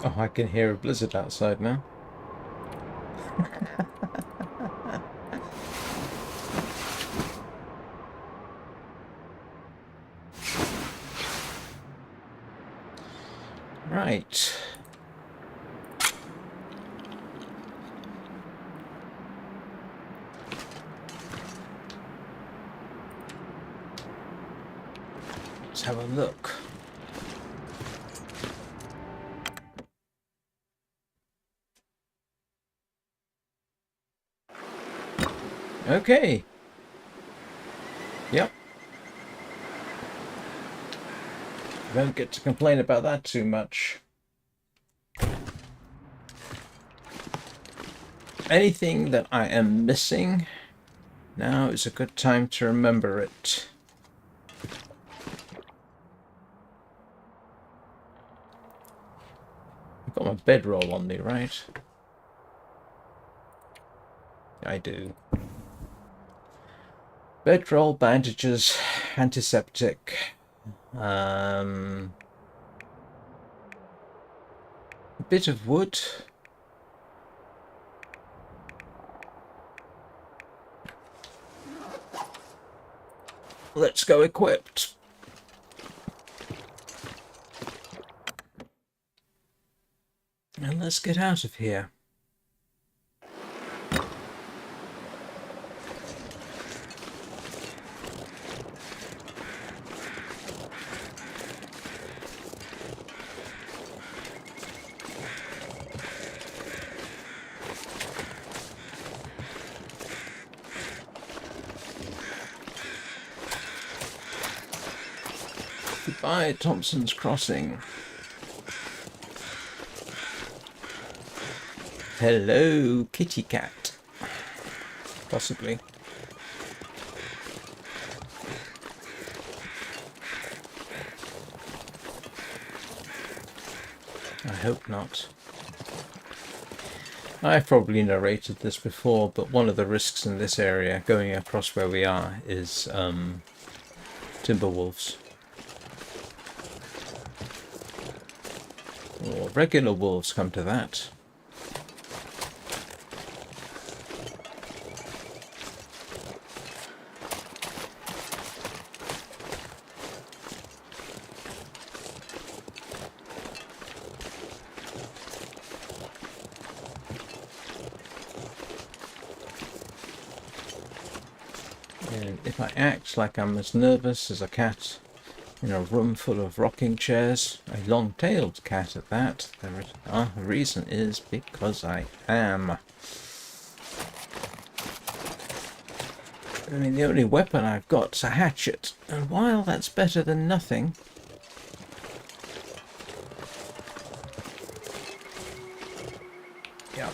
Oh, I can hear a blizzard outside now. Right. Let's have a look. Okay. Yep. Don't get to complain about that too much. Anything that I am missing, now is a good time to remember it. I've got my bedroll on me, right? I do. Bedroll, bandages, antiseptic. A bit of wood. Let's go equipped. And let's get out of here. Goodbye, Thompson's Crossing. Hello, kitty cat. Possibly. I hope not. I've probably narrated this before, but one of the risks in this area, going across where we are, is timber wolves. Or regular wolves, come to that. And if I act like I'm as nervous as a cat in a room full of rocking chairs, a long-tailed cat at that, the reason is because I am. I mean, the only weapon I've got's a hatchet, and while that's better than nothing, yeah.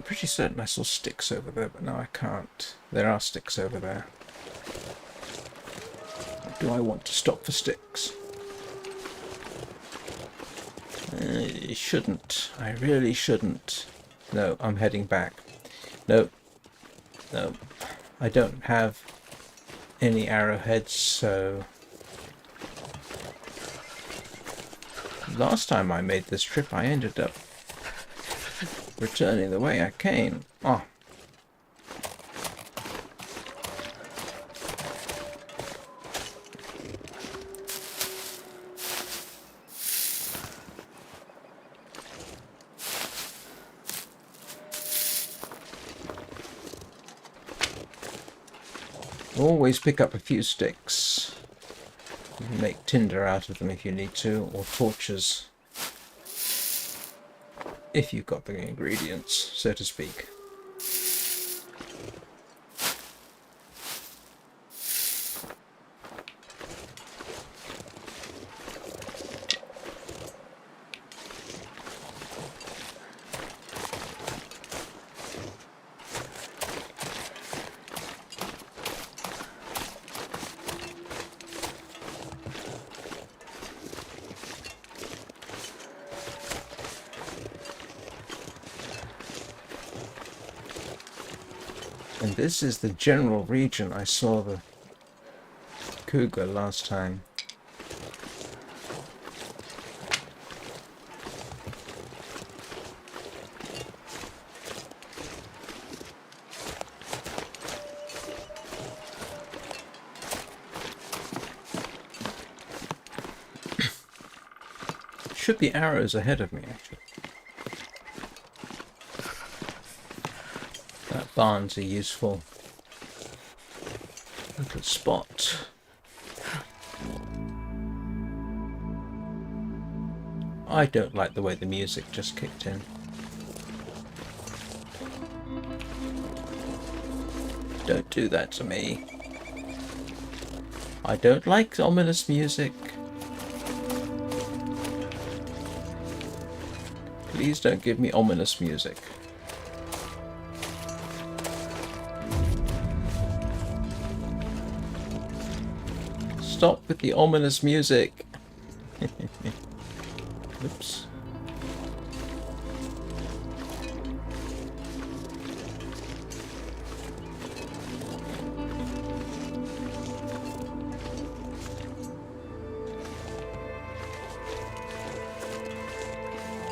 Pretty certain I saw sticks over there, but no, I can't. There are sticks over there. Do I want to stop for sticks? I shouldn't. I really shouldn't. No, I'm heading back. No. No. I don't have any arrowheads, so... Last time I made this trip, I ended up returning the way I came. Oh. Always pick up a few sticks. You can make tinder out of them if you need to, or torches. If you've got the ingredients, so to speak. And this is the general region I saw the cougar last time. Should be arrows ahead of me, actually. Barns are useful. Little spot. I don't like the way the music just kicked in. Don't do that to me. I don't like ominous music. Please don't give me ominous music. Stop with the ominous music. Oops.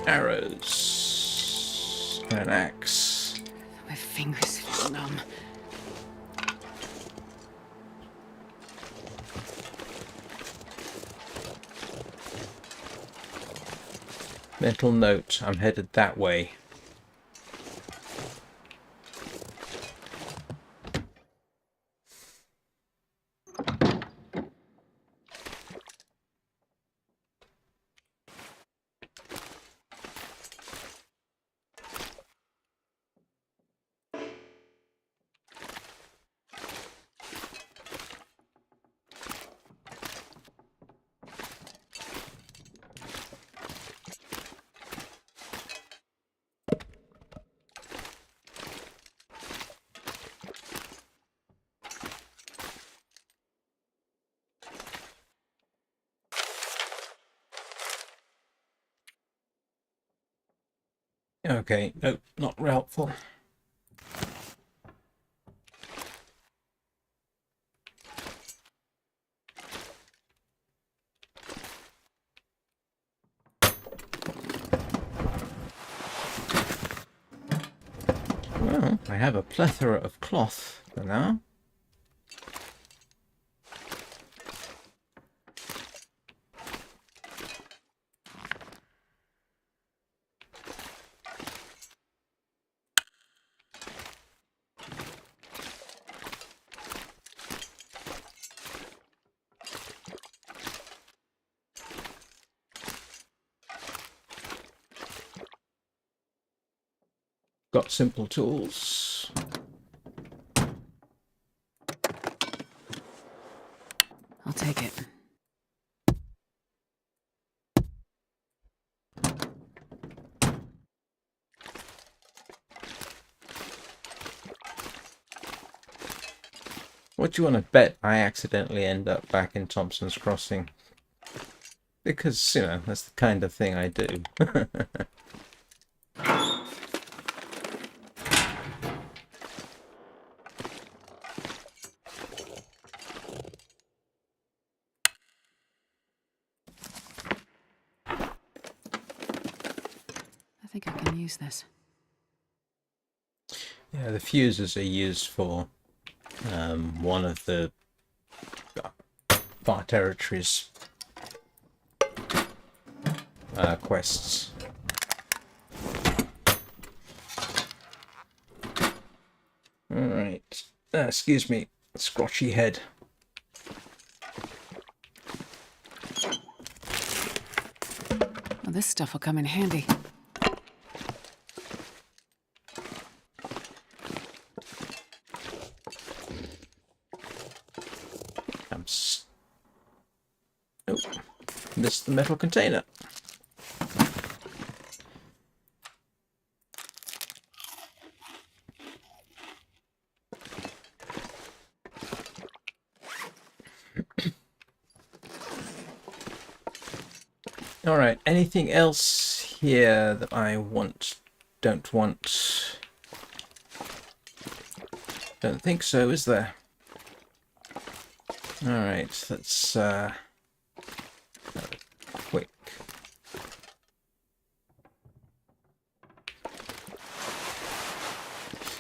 Arrows and an axe. My fingers feel numb. Mental note, I'm headed that way. Okay, nope, not helpful. Well, I have a plethora of cloth for now. Got simple tools. I'll take it. What do you want to bet I accidentally end up back in Thompson's Crossing? Because, you know, that's the kind of thing I do. I think I can use this. Yeah, the fuses are used for one of the Far Territories quests. Alright. Excuse me, scrotchy head. Well, this stuff will come in handy. Nope. Missed the metal container. Alright, anything else here that I don't want? Don't think so, is there? Alright, let's have a quick.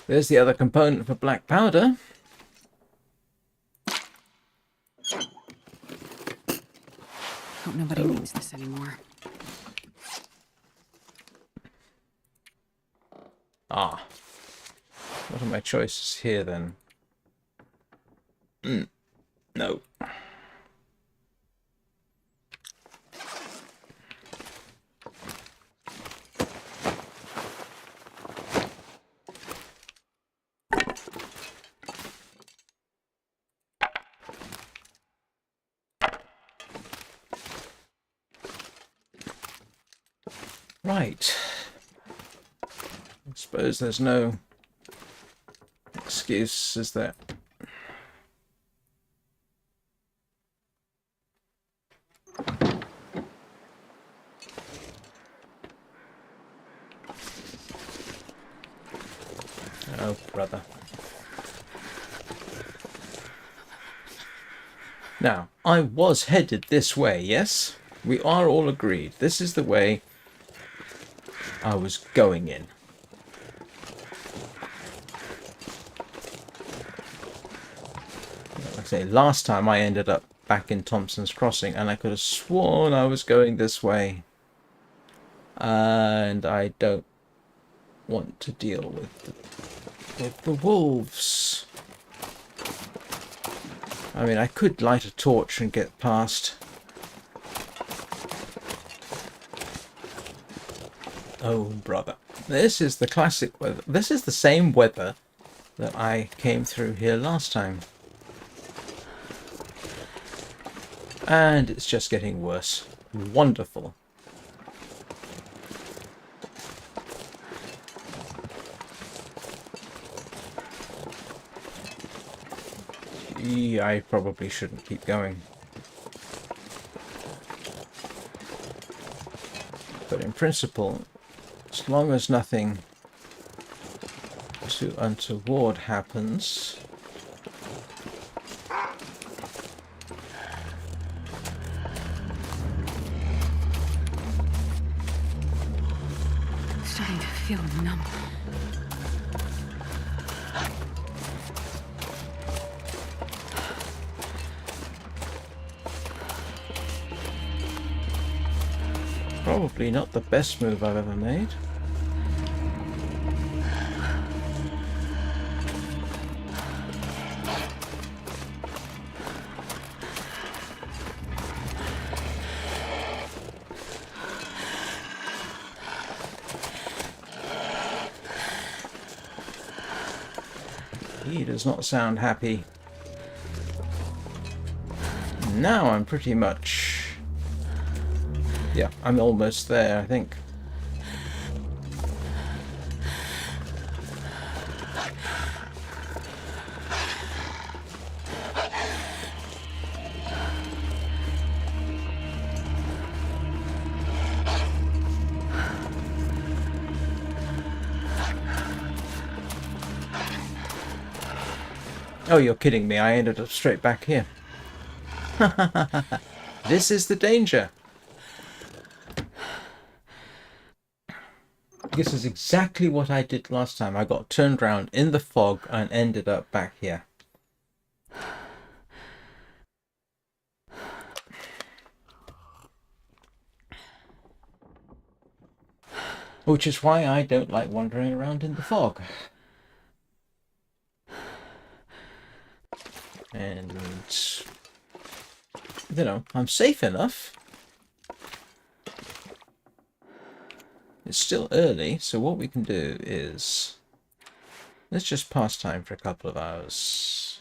There's the other component for black powder. Hope nobody needs this anymore. Ah. What are my choices here then? No. Right. I suppose there's no excuse, is there? Oh, brother. Now, I was headed this way, yes? We are all agreed. This is the way I was going in. Like I say, last time I ended up back in Thompson's Crossing, and I could have sworn I was going this way. And I don't want to deal with the wolves. I mean, I could light a torch and get past. Oh, brother. This is the classic weather. This is the same weather that I came through here last time. And it's just getting worse. Wonderful. I probably shouldn't keep going. But in principle, as long as nothing too untoward happens... Starting to feel numb. Probably not the best move I've ever made. He does not sound happy. Now I'm pretty much... Yeah, I'm almost there, I think. Oh, you're kidding me. I ended up straight back here. This is the danger. This is exactly what I did last time. I got turned around in the fog and ended up back here. Which is why I don't like wandering around in the fog. And, you know, I'm safe enough. It's still early, so what we can do is... let's just pass time for a couple of hours.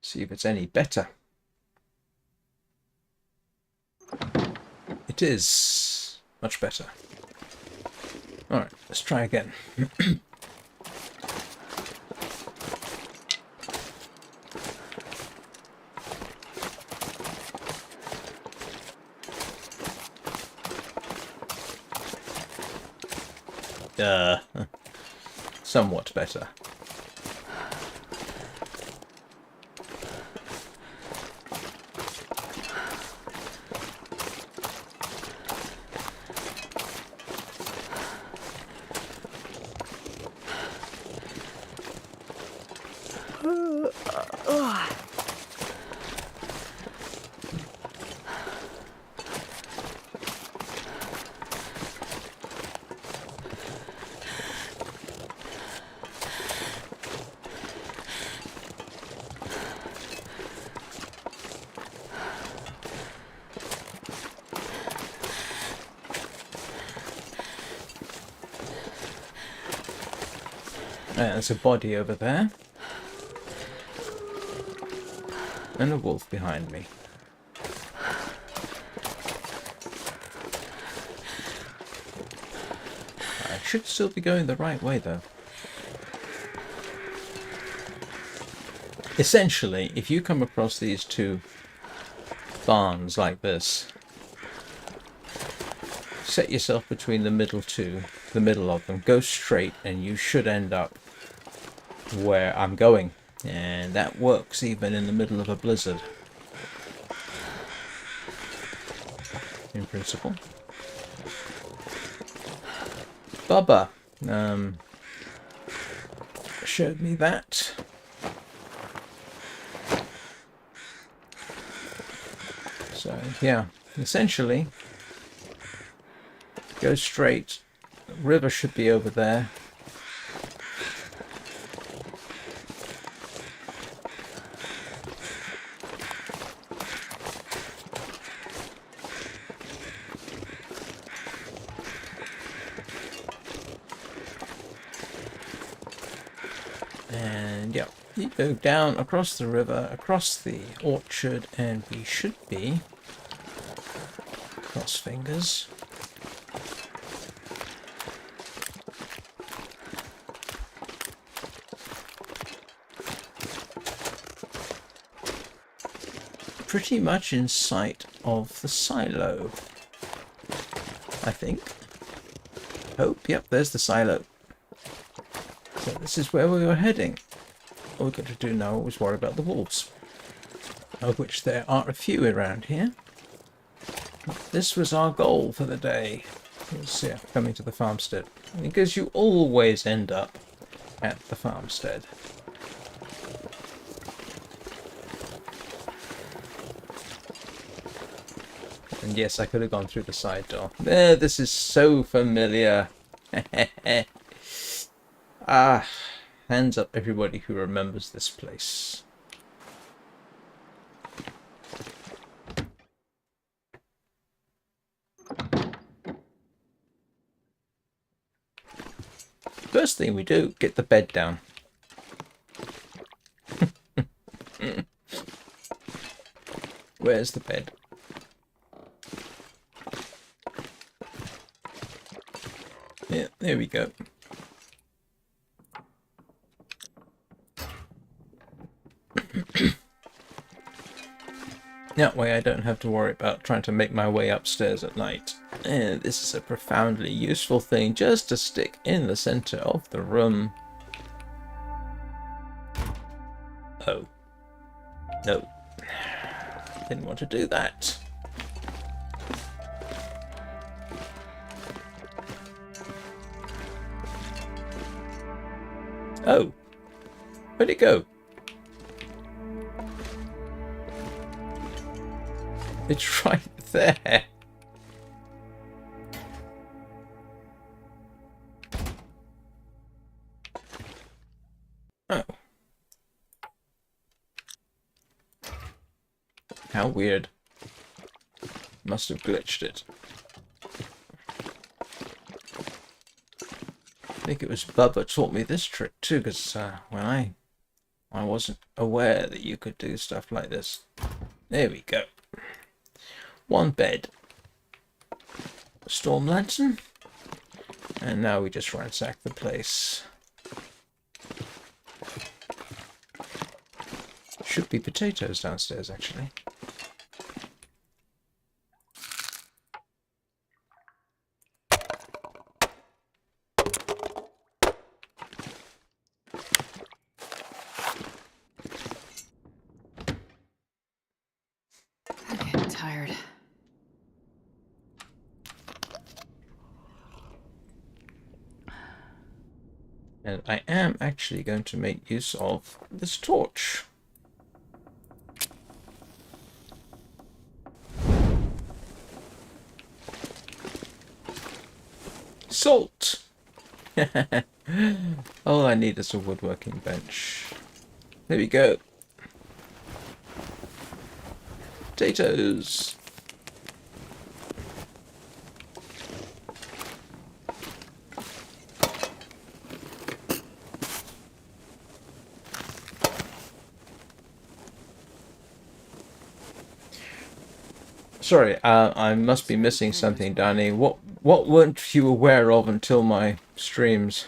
See if it's any better. It is much better. Alright, let's try again. Somewhat better. There's a body over there. And a wolf behind me. I should still be going the right way, though. Essentially, if you come across these two barns like this, set yourself between the middle of them, go straight, and you should end up where I'm going. And that works even in the middle of a blizzard, in principle. Bubba showed me that. So yeah, essentially, go straight. The river should be over there. And yeah, you go down across the river, across the orchard, and we should be, cross fingers, pretty much in sight of the silo, I think. Hope, yep, there's the silo. So this is where we were heading. All we've got to do now is worry about the wolves, of which there are a few around here. This was our goal for the day. Yeah, coming to the farmstead. Because you always end up at the farmstead. And yes, I could have gone through the side door. This is so familiar. Ah, hands up everybody who remembers this place. First thing we do, get the bed down. Where's the bed? Yeah, there we go. That way I don't have to worry about trying to make my way upstairs at night. And this is a profoundly useful thing just to stick in the center of the room. Oh. No. Didn't want to do that. Oh. Where'd it go? It's right there. Oh. How weird. Must have glitched it. I think it was Bubba taught me this trick too, because when I wasn't aware that you could do stuff like this. There we go. One bed. A storm lantern. And now we just ransack the place. Should be potatoes downstairs, actually. I'm getting tired. And I am actually going to make use of this torch. Salt! All I need is a woodworking bench. There we go. Potatoes! Sorry, I must be missing something, Danny. What weren't you aware of until my streams?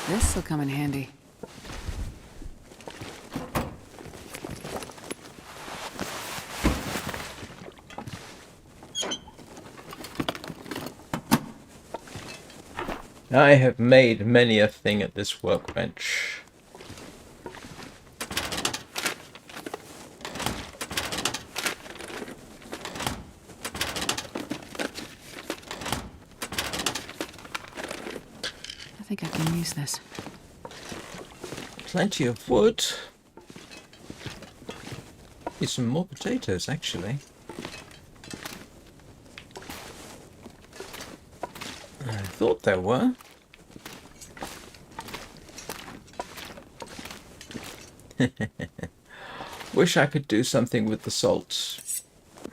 This'll come in handy. I have made many a thing at this workbench. I think I can use this. Plenty of wood. Need some more potatoes, actually. I thought there were. Wish I could do something with the salt.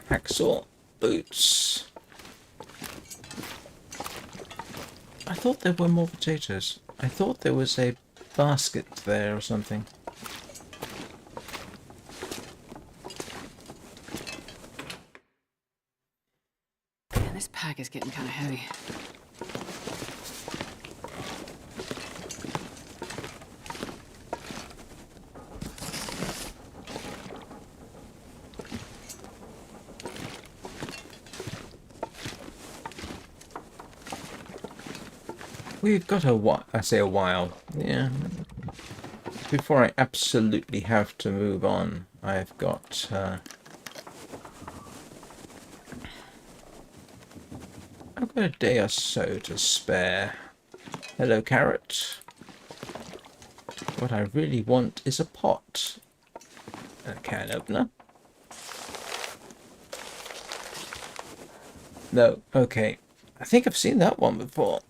Hacksaw, boots. I thought there were more potatoes. I thought there was a basket there or something. Man, this pack is getting kind of heavy. We've got a while. I say a while. Yeah. Before I absolutely have to move on, I've got... I've got a day or so to spare. Hello, carrot. What I really want is a pot. And a can opener. No, okay. I think I've seen that one before.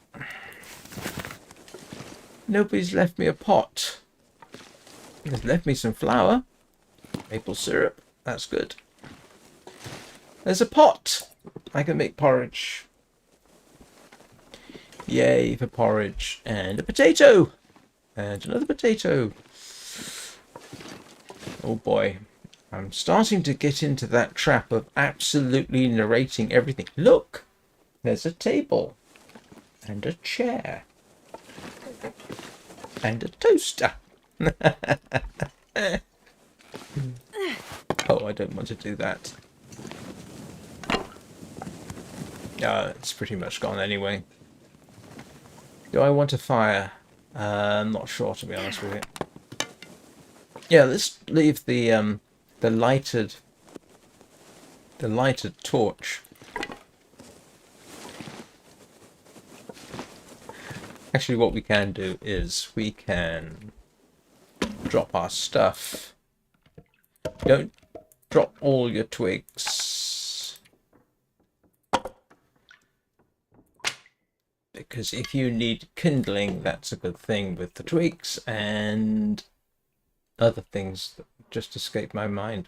Nobody's left me a pot. They've left me some flour. Maple syrup. That's good. There's a pot. I can make porridge. Yay for porridge. And a potato. And another potato. Oh boy. I'm starting to get into that trap of absolutely narrating everything. Look. There's a table. And a chair. And a toaster. Oh, I don't want to do that. It's pretty much gone anyway. Do I want a fire? I'm not sure, to be honest with you. Yeah, let's leave the lighted torch. Actually, what we can do is we can drop our stuff. Don't drop all your twigs. Because if you need kindling, that's a good thing with the twigs and other things that just escaped my mind.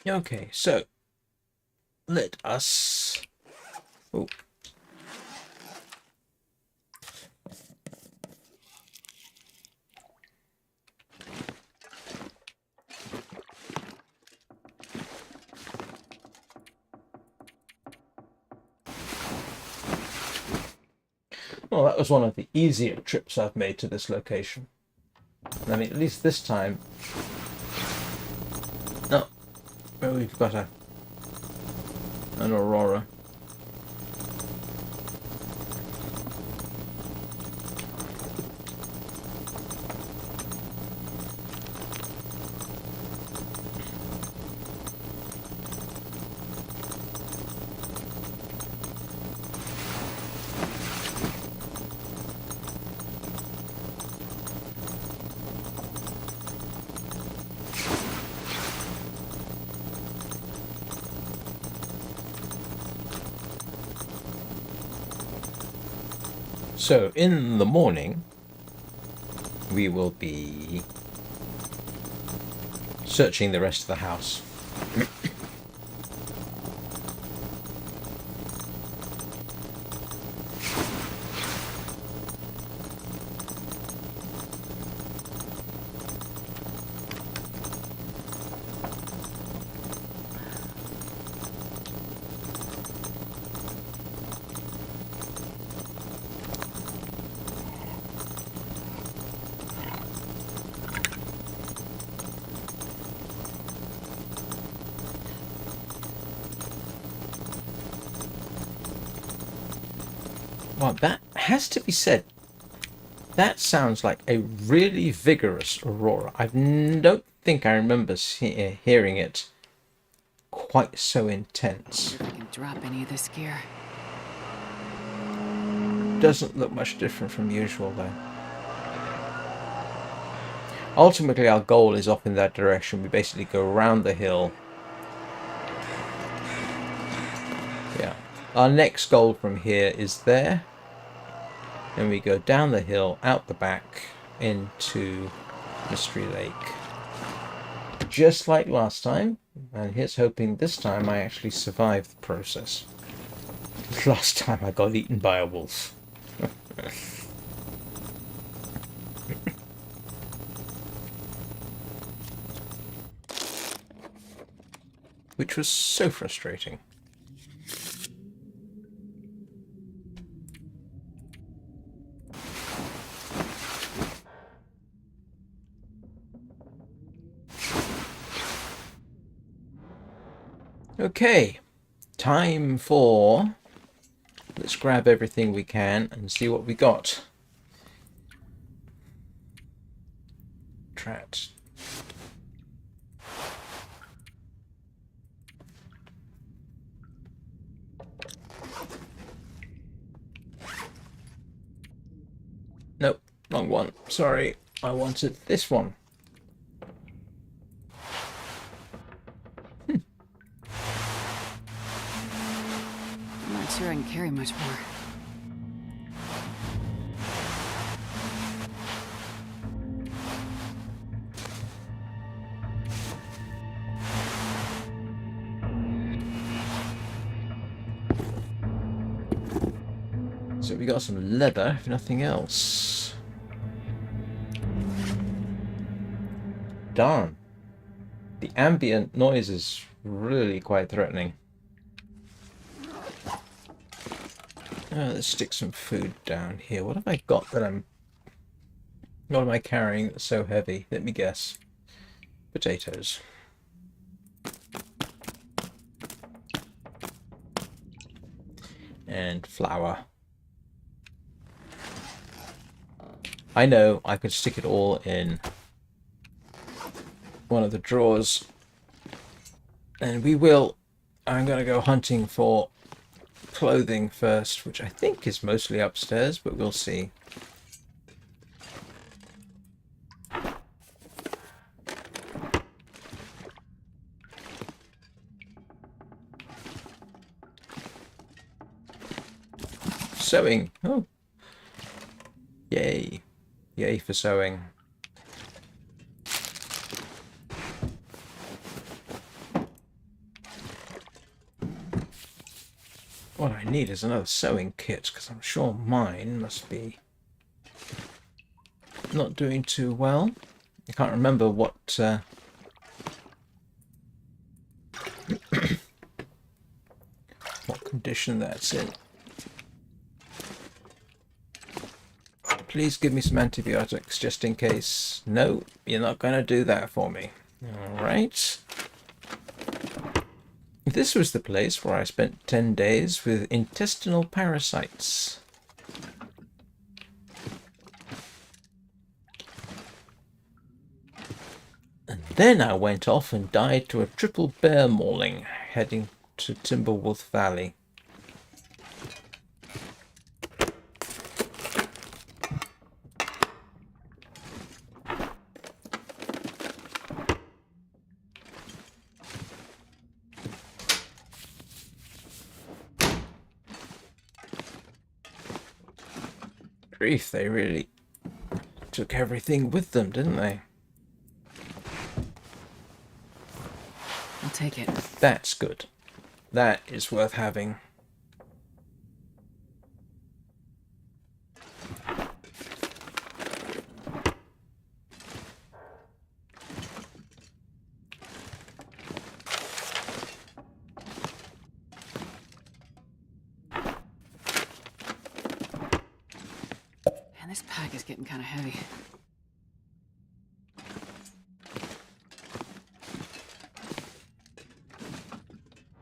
Okay, so let us... Oh. Well, that was one of the easier trips I've made to this location. I mean, at least this time... No. Well, we've got an aurora. So in the morning, we will be searching the rest of the house. Well, that has to be said. That sounds like a really vigorous aurora. I don't think I remember hearing it quite so intense. If I can drop any of this gear. Doesn't look much different from usual, though. Ultimately, our goal is off in that direction. We basically go around the hill. Yeah. Our next goal from here is there. Then we go down the hill, out the back, into Mystery Lake. Just like last time. And here's hoping this time I actually survive the process. Last time I got eaten by a wolf. Which was so frustrating. Okay, time for... Let's grab everything we can and see what we got. Traps. Nope, wrong one. Sorry, I wanted this one. I'm not sure I can carry much more. So we got some leather, if nothing else. Darn. The ambient noise is really quite threatening. Let's stick some food down here. What have I got that I'm... What am I carrying that's so heavy? Let me guess. Potatoes. And flour. I know I could stick it all in one of the drawers. And we will... I'm going to go hunting for clothing first, which I think is mostly upstairs, but we'll see. Sewing. Oh. Yay. Yay for sewing. What I need is another sewing kit, because I'm sure mine must be not doing too well. I can't remember what what condition that's in. Please give me some antibiotics just in case. No, you're not going to do that for me. Alright. This was the place where I spent 10 days with intestinal parasites. And then I went off and died to a triple bear mauling, heading to Timberwolf Valley. grief, they really took everything with them, didn't they? I'll take it. That's good. That is worth having. Man, this pack is getting kind of heavy.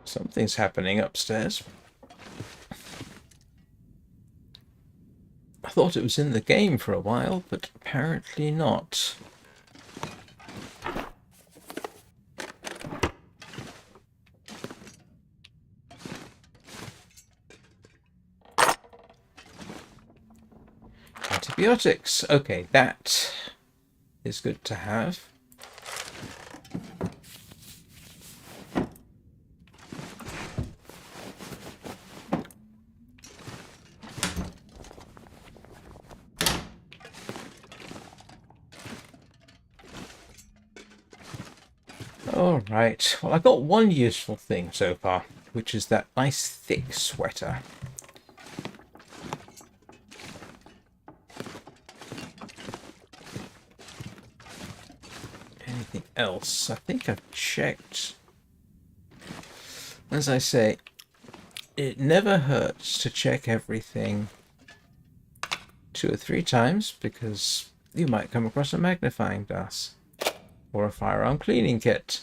Something's happening upstairs. I thought it was in the game for a while, but apparently not. Antibiotics. Okay, that is good to have. Alright, well, I got one useful thing so far, which is that nice thick sweater. Anything else? I think I've checked. As I say, it never hurts to check everything 2 or 3 times, because you might come across a magnifying glass or a firearm cleaning kit.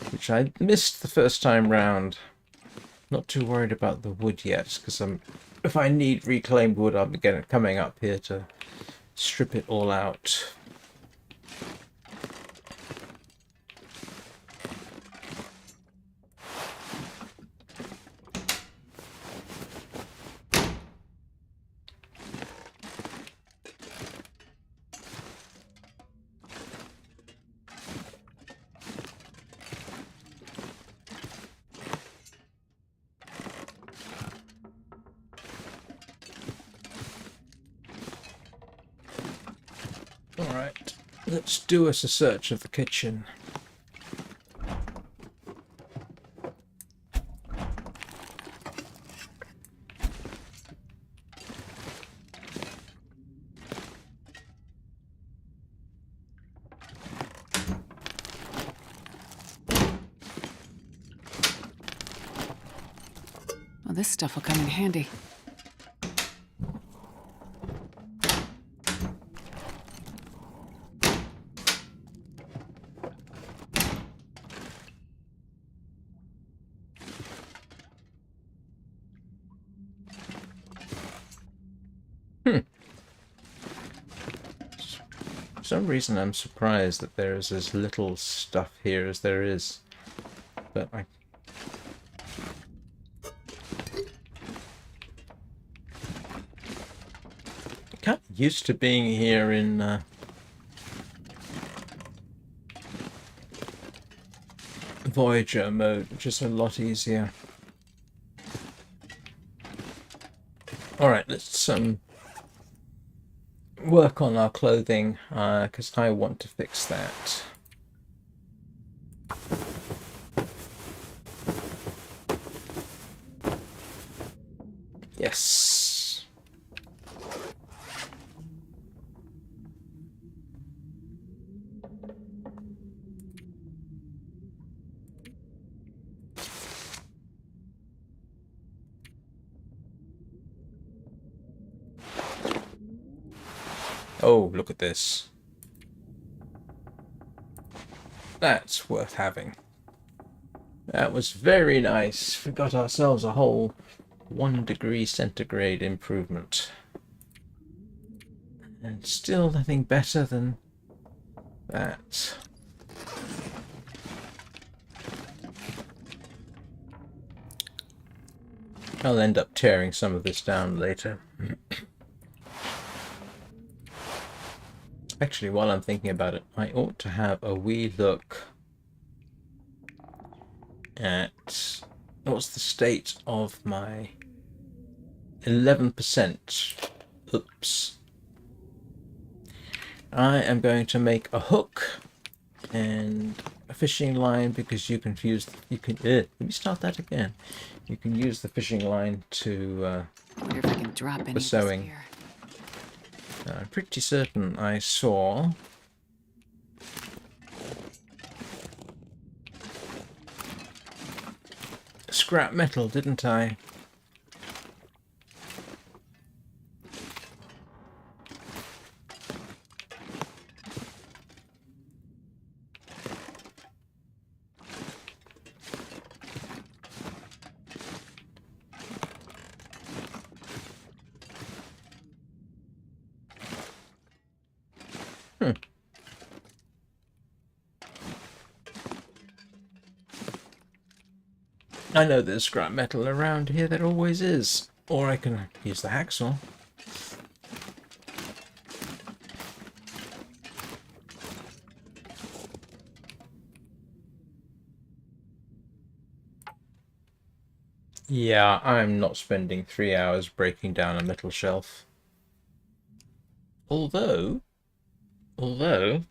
Which I missed the first time round. Not too worried about the wood yet, because if I need reclaimed wood, I'll be coming up here to strip it all out. Alright, let's do us a search of the kitchen. Well, this stuff will come in handy. For some reason I'm surprised that there is as little stuff here as there is. But I got used to being here in Voyager mode, which is a lot easier. Alright, let's work on our clothing, because I want to fix that. Yes. Oh, look at this. That's worth having. That was very nice. We got ourselves a whole 1 degree centigrade improvement. And still nothing better than that. I'll end up tearing some of this down later. Actually, while I'm thinking about it, I ought to have a wee look at What's the state of my 11%? Oops. I am going to make a hook and a fishing line because you can use. Let me start that again. You can use the fishing line to I wonder if I can drop any of this sewing. here. I'm pretty certain I saw scrap metal, didn't I? I know there's scrap metal around here, there always is. Or I can use the hacksaw. Yeah, I'm not spending 3 hours breaking down a metal shelf. Although, I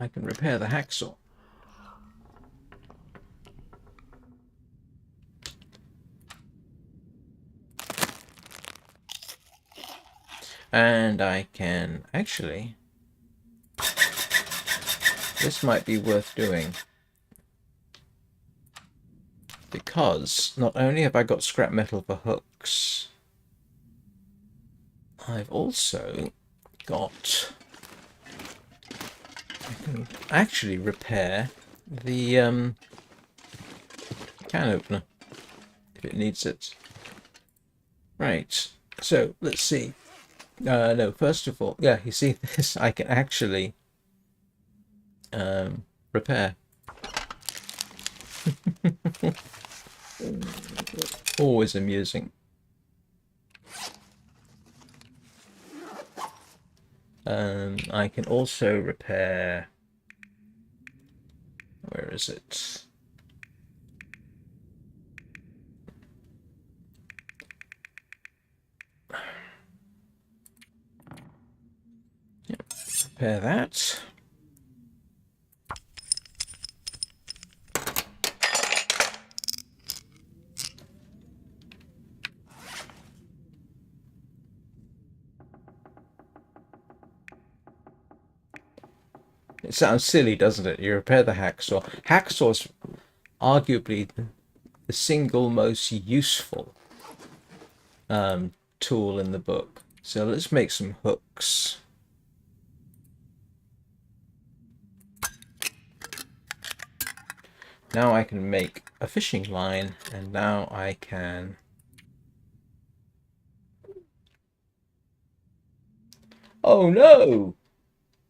can repair the hacksaw. And I can actually, this might be worth doing. Because not only have I got scrap metal for hooks, I've also got, I can actually repair the can opener if it needs it. Right, so let's see. No, first of all, yeah, you see this, I can actually repair. Always amusing. I can also repair. Where is it? Yep, repair that. It sounds silly, doesn't it? You repair the hacksaw. Hacksaw's arguably the single most useful tool in the book. So let's make some hooks. Now I can make a fishing line, and now I can... Oh no!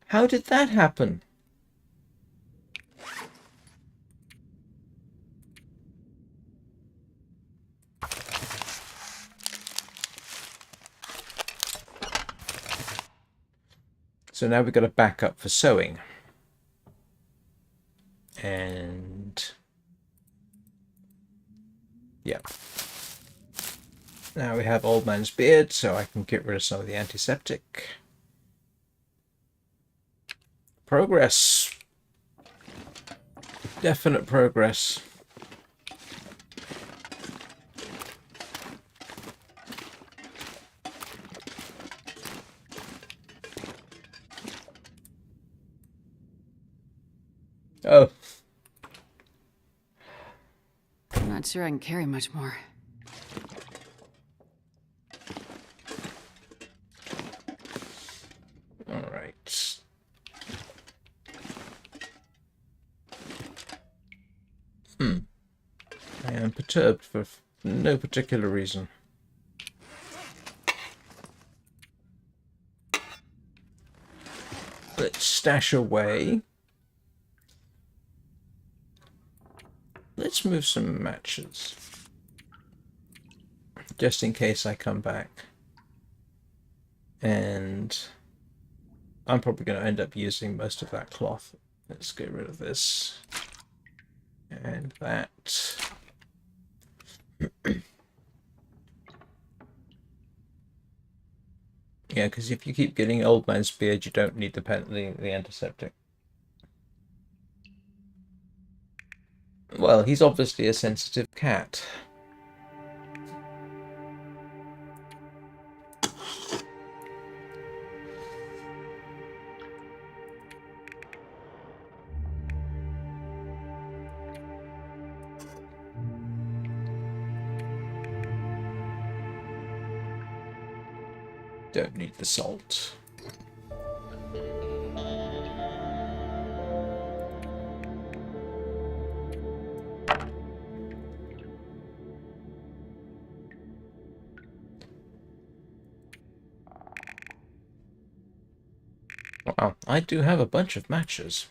How did that happen? So now we've got a backup for sewing. And yeah. Now we have Old Man's Beard, so I can get rid of some of the antiseptic. Progress. Definite progress. Oh. I'm not sure I can carry much more. All right. I am perturbed for no particular reason. Let's stash away. Let's move some matches. Just in case I come back. And I'm probably going to end up using most of that cloth. Let's get rid of this. And that. Yeah, because if you keep getting Old Man's Beard, you don't need the antiseptic. Well, he's obviously a sensitive cat. Don't need the salt. Wow, I do have a bunch of matches.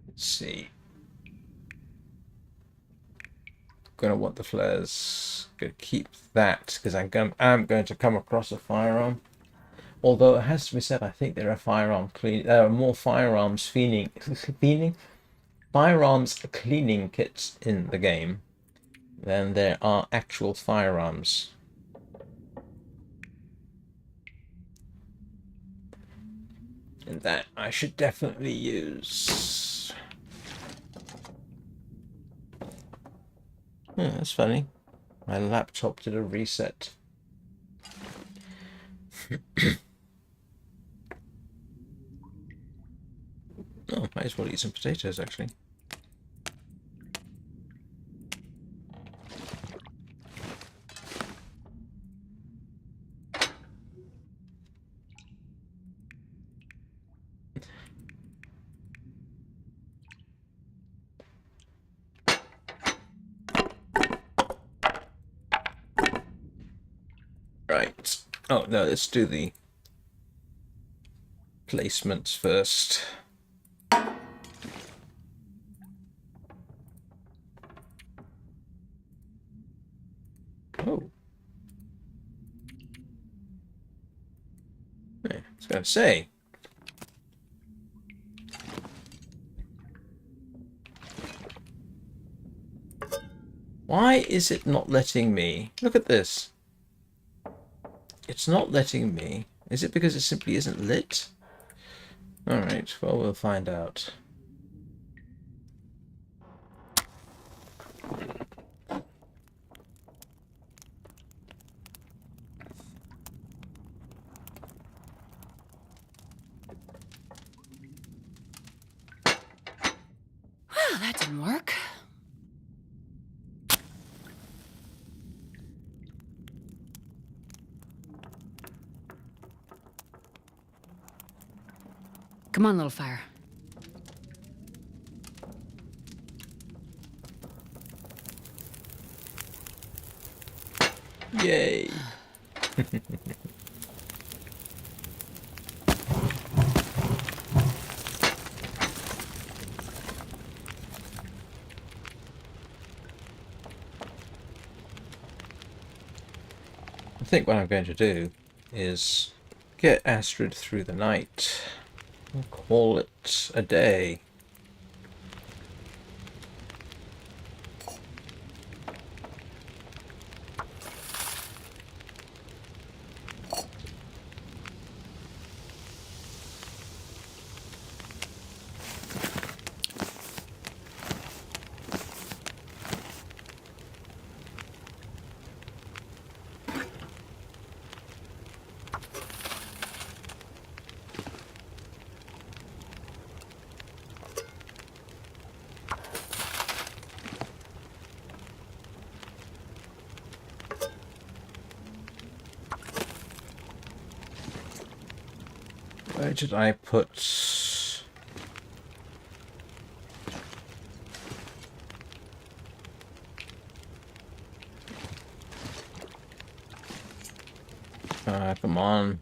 Let's see. Gonna want the flares. Gonna keep that because I'm going to come across a firearm. Although it has to be said, I think there are more firearms cleaning kits in the game than there are actual firearms. And that I should definitely use. Yeah, that's funny. My laptop did a reset. Oh, might as well eat some potatoes, actually. Right. Oh, no, let's do the placements first. Oh. Yeah, I was going to say. Why is it not letting me? Look at this. It's not letting me. Is it because it simply isn't lit? Alright, well, we'll find out. Well, that didn't work. Come on, little fire. Yay! I think what I'm going to do is get Astrid through the night and call it a day. Where did I put... come on.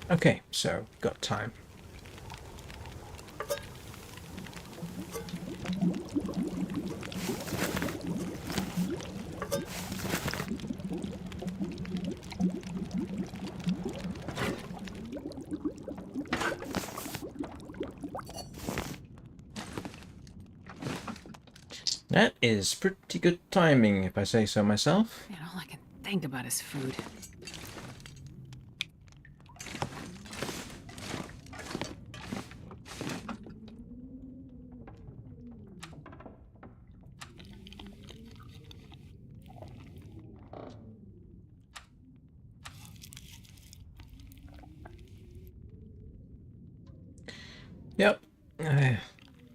Okay, so got time. That is pretty good timing, if I say so myself. Man, all I can think about is food. Yep. I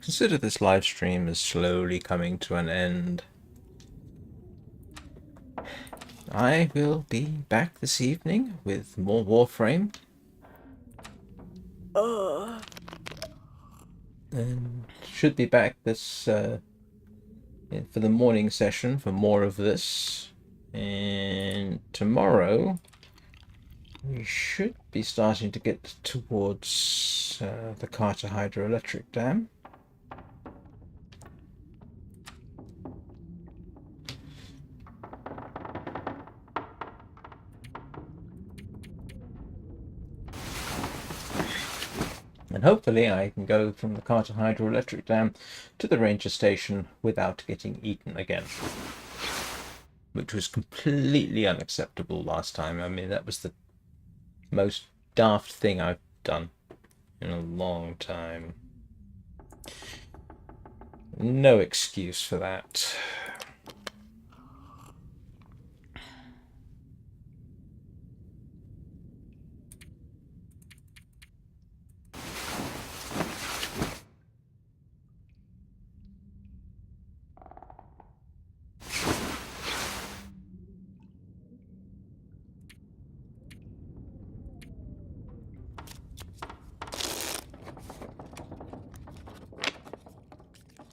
consider this live stream as slowly coming to an end. I will be back this evening with more Warframe. And should be back this for the morning session for more of this. And tomorrow we should be starting to get towards the Carter Hydroelectric Dam. And hopefully I can go from the Carter Hydroelectric Dam to the ranger station without getting eaten again. Which was completely unacceptable last time. I mean, that was the most daft thing I've done in a long time. No excuse for that.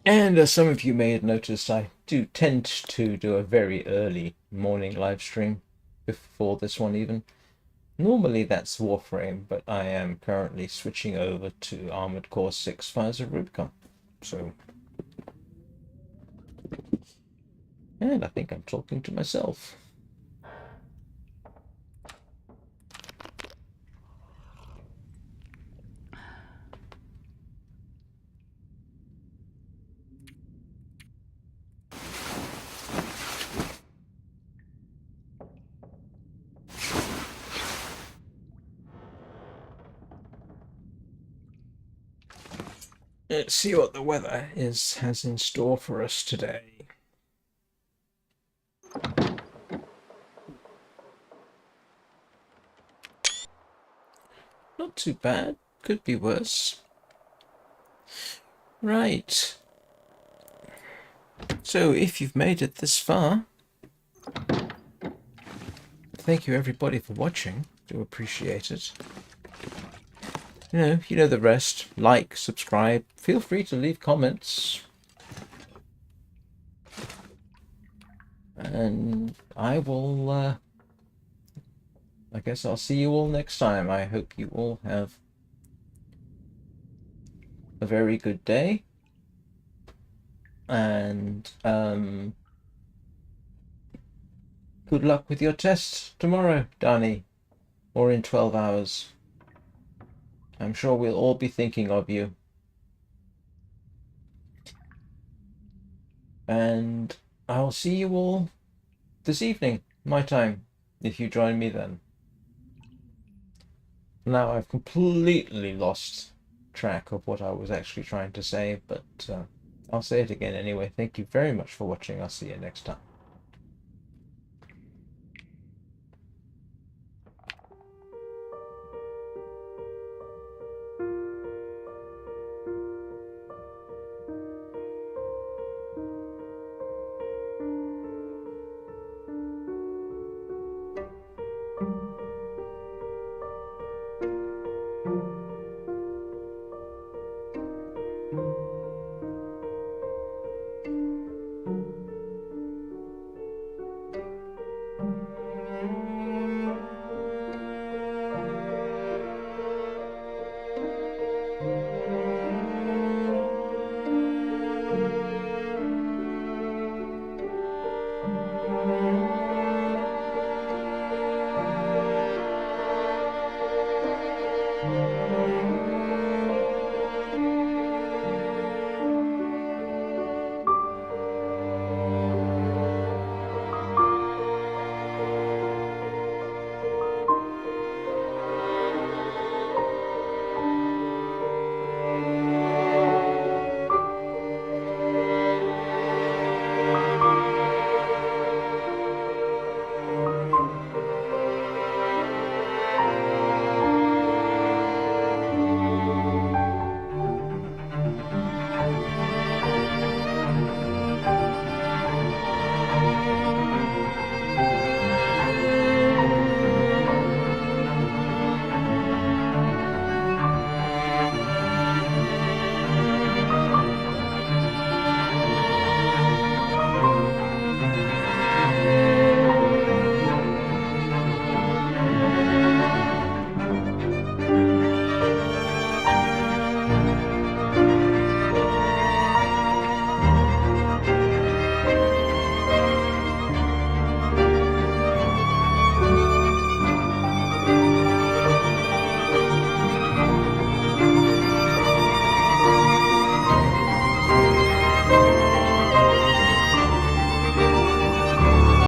And as some of you may have noticed, I do tend to do a very early morning live stream before this one even. Normally that's Warframe, but I am currently switching over to Armored Core 6 Fires of Rubicon. So, and I think I'm talking to myself. Let's see what the weather has in store for us today. Not too bad. Could be worse. Right. So if you've made it this far, thank you everybody for watching. Do appreciate it. You know the rest. Like, subscribe. Feel free to leave comments. And I will, I guess I'll see you all next time. I hope you all have a very good day. And, good luck with your test tomorrow, Danny. Or in 12 hours. I'm sure we'll all be thinking of you. And I'll see you all this evening, my time, if you join me then. Now I've completely lost track of what I was actually trying to say, but I'll say it again anyway. Thank you very much for watching. I'll see you next time.